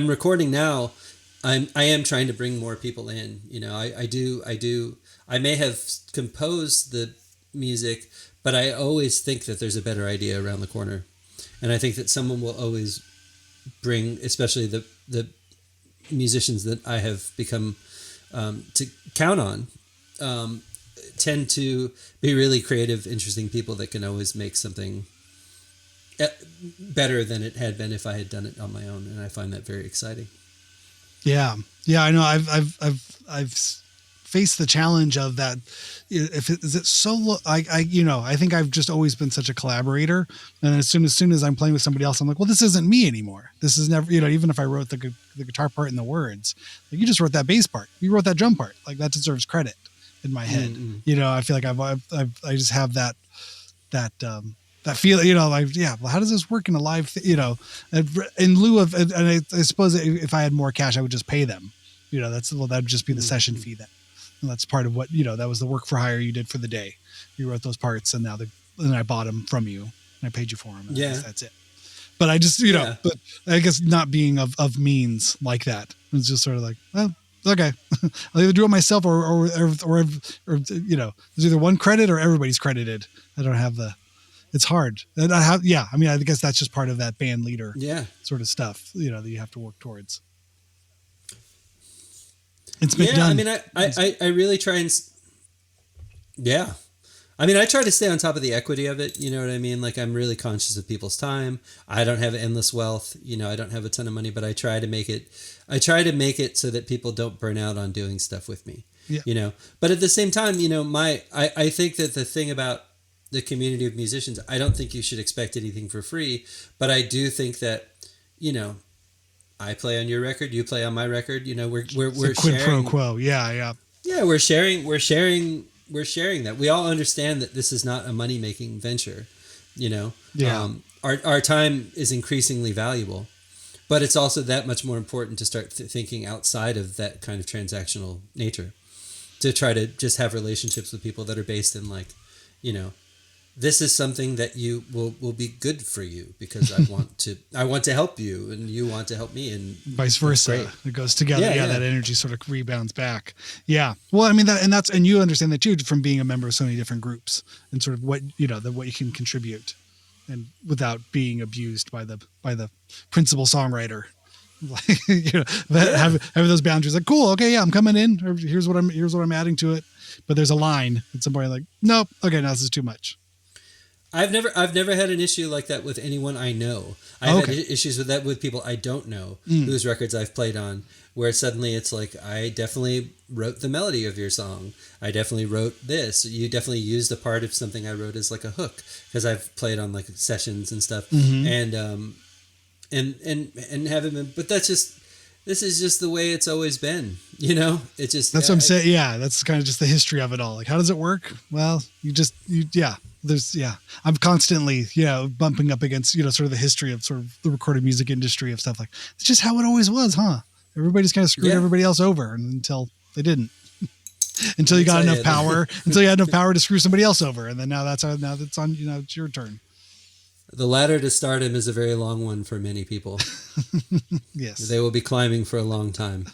recording now, I am trying to bring more people in. I may have composed the music, but I always think that there's a better idea around the corner, and I think that someone will always bring, especially the musicians that I have become to count on, tend to be really creative, interesting people that can always make something better than it had been if I had done it on my own, and I find that very exciting. Yeah, I know. I've face the challenge of that. If it, is it solo, I think I've just always been such a collaborator. And as soon as I'm playing with somebody else, I'm like, well, this isn't me anymore. This is never, even if I wrote the guitar part and the words, like you just wrote that bass part, you wrote that drum part, like that deserves credit in my head. I feel like I just have that feel, well, how does this work in a live, in lieu of, and I suppose if I had more cash, I would just pay them. That'd just be the session fee then. And that's part of what, that was the work for hire you did for the day. You wrote those parts and then I bought them from you and I paid you for them. Yeah. That's it. But I just, but I guess not being of means like that. It's just sort of like, well, okay, I'll either do it myself or there's either one credit or everybody's credited. I don't have it's hard. And I guess that's just part of that band leader sort of stuff, that you have to work towards. It's been done. I really try and I try to stay on top of the equity of it. You know what I mean? Like I'm really conscious of people's time. I don't have endless wealth. I don't have a ton of money, but I try to make it so that people don't burn out on doing stuff with me. Yeah. But at the same time, I think that the thing about the community of musicians, I don't think you should expect anything for free, but I do think that, I play on your record, you play on my record, we're quid sharing. Pro quo. Yeah. Yeah. We're sharing that. We all understand that this is not a money-making venture, our time is increasingly valuable, but it's also that much more important to start thinking outside of that kind of transactional nature, to try to just have relationships with people that are based in like, this is something that you will be good for you because I want to help you and you want to help me and vice versa. It goes together. Yeah, that energy sort of rebounds back. Yeah. Well, I mean and you understand that too from being a member of so many different groups and sort of what what you can contribute and without being abused by the principal songwriter. Having those boundaries like cool, okay, yeah, I'm coming in, or here's what I'm adding to it, but there's a line at some point like nope, okay, now this is too much. I've never had an issue like that with anyone I know. I've had issues with that with people I don't know whose records I've played on, where suddenly it's like, I definitely wrote the melody of your song. I definitely wrote this. You definitely used a part of something I wrote as like a hook, because I've played on like sessions and stuff. And haven't been, but this is just the way it's always been, it just, that's what I'm saying. Yeah. That's kind of just the history of it all. Like, how does it work? Well, I'm constantly, bumping up against, sort of the history of sort of the recorded music industry of stuff like, it's just how it always was, huh? Everybody's kind of screwed everybody else over until they didn't, until you got enough power, until you had enough power to screw somebody else over. And then now that's on, it's your turn. The ladder to stardom is a very long one for many people. Yes. They will be climbing for a long time.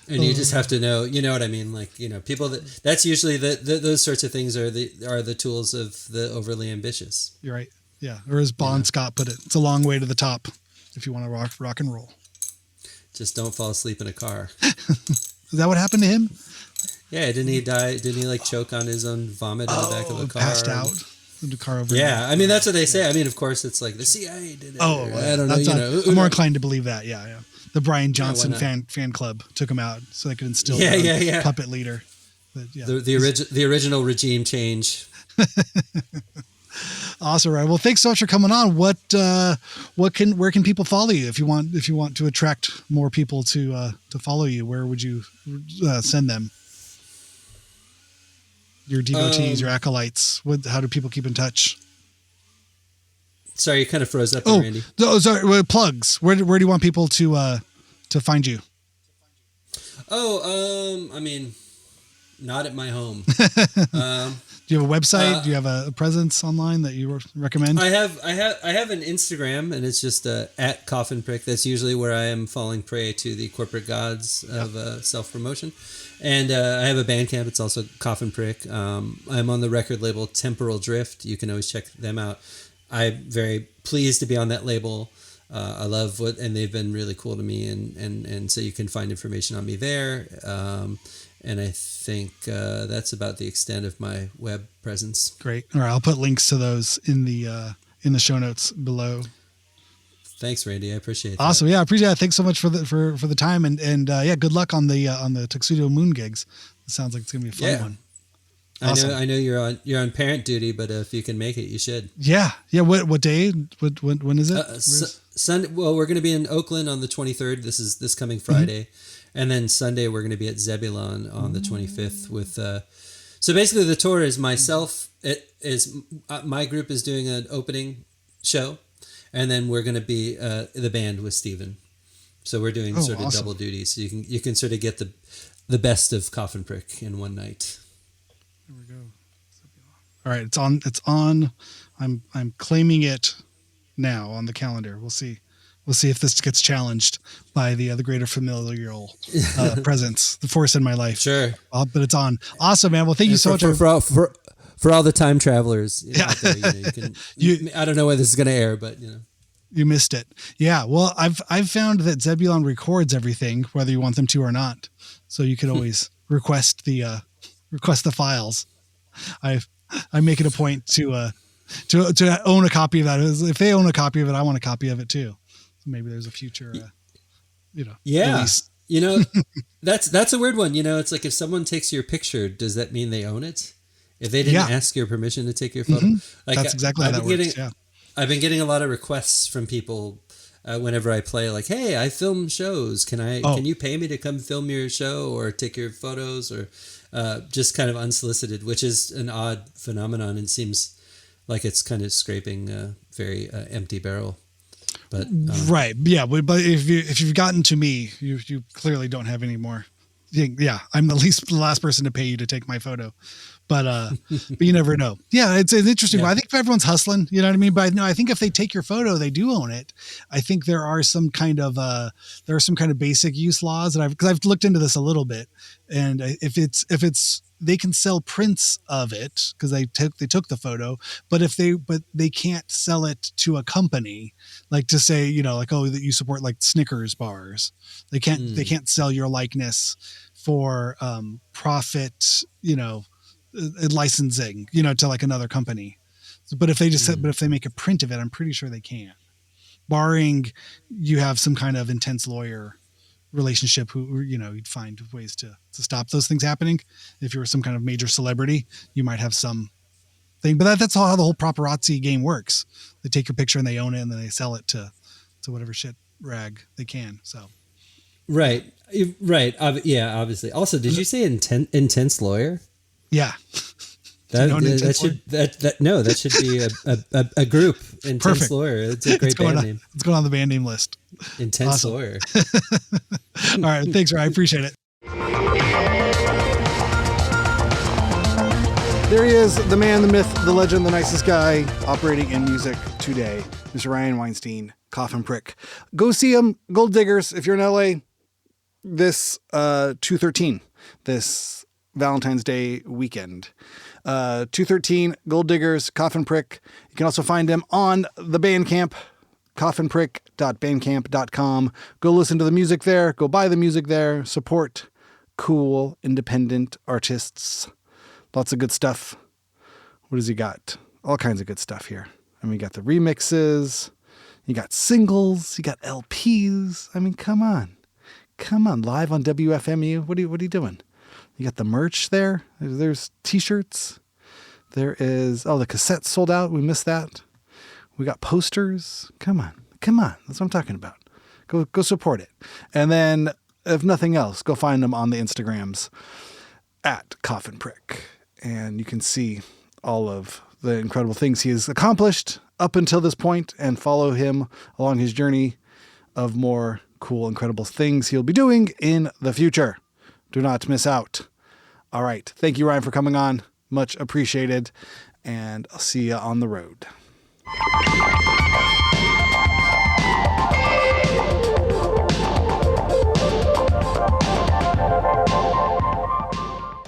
And you just have to know, you know what I mean? Like, people that's usually those sorts of things are the tools of the overly ambitious. You're right. Yeah. Or as Bon Scott put it, it's a long way to the top if you want to rock and roll. Just don't fall asleep in a car. Is that what happened to him? Yeah. Didn't he die? Didn't he like choke on his own vomit in the back of a car? Passed out. The car over. Yeah. I mean, that's what they say. I mean, of course it's like the CIA did it. Oh, I don't know. I'm more inclined to believe that. Yeah. The Brian Johnson fan club took him out so they could instill puppet leader. But, the original regime change. Awesome, right? Well, thanks so much for coming on. Where can people follow you if you want to attract more people to follow you? Where would you send them? Your devotees, your acolytes. How do people keep in touch? Sorry, you kind of froze up there, Randy. Oh, sorry. Plugs. Where do you want people to find you? I mean, not at my home. Do you have a website? Do you have a presence online that you recommend? I have an Instagram, and it's just at Coffin Prick. That's usually where I am falling prey to the corporate gods of self-promotion. And I have a Bandcamp. It's also Coffin Prick. I'm on the record label Temporal Drift. You can always check them out. I'm very pleased to be on that label. I love and they've been really cool to me, and so you can find information on me there. And I think that's about the extent of my web presence. Great. All right, I'll put links to those in the show notes below. Thanks, Randy. I appreciate that. Awesome. Yeah, I appreciate it. Thanks so much for the time, and yeah, good luck on the Tuxedo Moon gigs. It sounds like it's gonna be a fun one. Awesome. I know you're on parent duty, but if you can make it, you should. Yeah. What day? When is it? Sunday. Well, we're going to be in Oakland on the 23rd. This coming Friday, and then Sunday we're going to be at Zebulon on the 25th. With so basically the tour is myself. It is my group is doing an opening show, and then we're going to be the band with Steven. So we're doing sort of double duty. So you can sort of get the best of Coffin Prick in one night. Here we go. All right, it's on. I'm claiming it now on the calendar. We'll see if this gets challenged by the greater familial presence, the force in my life. Sure, but it's on. Awesome, man. Well, thank you so much for all the time travelers. Out there, you can. I don't know when this is going to air, but you missed it. Yeah. Well, I've found that Zebulon records everything, whether you want them to or not. So you could always request the files. I make it a point to own a copy of that. If they own a copy of it, I want a copy of it too. So maybe there's a future, release. That's a weird one. It's like if someone takes your picture, does that mean they own it? If they didn't ask your permission to take your photo, like that's exactly how that works. Yeah. I've been getting a lot of requests from people whenever I play, like, "Hey, I film shows. Can you pay me to come film your show or take your photos?" Or just kind of unsolicited, which is an odd phenomenon and seems like it's kind of scraping a very empty barrel. But right, yeah. But if you've gotten to me, you clearly don't have any more. Yeah, I'm the last person to pay you to take my photo. But you never know. Yeah, it's an interesting one. I think if everyone's hustling, you know what I mean? But no, I think if they take your photo, they do own it. I think there are some kind of basic use laws, and because I've looked into this a little bit, and if it's they can sell prints of it because they took the photo, but they can't sell it to a company, like to say, that you support like Snickers bars. They can't sell your likeness for profit, licensing, to like another company. But if they make a print of it, I'm pretty sure they can, barring you have some kind of intense lawyer relationship who you'd find ways to stop those things happening. If you're some kind of major celebrity, you might have some thing, but that's how the whole paparazzi game works. They take your picture and they own it, and then they sell it to whatever shit rag they can. So right. Yeah, obviously. Also, did you say intense lawyer? Yeah. That should be a group. Intense Perfect. Lawyer. It's a great band name. It's going on the band name list. Intense Lawyer. All right. Thanks, Ryan. I appreciate it. There he is, the man, the myth, the legend, the nicest guy operating in music today, Mr. Ryan Weinstein, Coffin Prick. Go see him, Gold Diggers, if you're in LA, this 2/13, this Valentine's Day weekend. 2/13, Gold Diggers, Coffin Prick. You can also find him on the Bandcamp, coffinprick.bandcamp.com. Go listen to the music there. Go buy the music there. Support cool, independent artists. Lots of good stuff. What has he got? All kinds of good stuff here. I mean, you got the remixes. You got singles. You got LPs. I mean, come on. Live on WFMU. What are you doing? You got the merch there. There's t-shirts. There is, the cassette sold out. We missed that. We got posters. Come on. That's what I'm talking about. Go support it. And then, if nothing else, go find them on the Instagrams at Coffin Prick. And you can see all of the incredible things he has accomplished up until this point and follow him along his journey of more cool, incredible things he'll be doing in the future. Do not miss out. All right. Thank you, Ryan, for coming on. Much appreciated. And I'll see you on the road.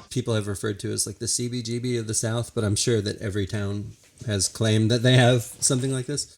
People have referred to as like the CBGB of the South, but I'm sure that every town has claimed that they have something like this.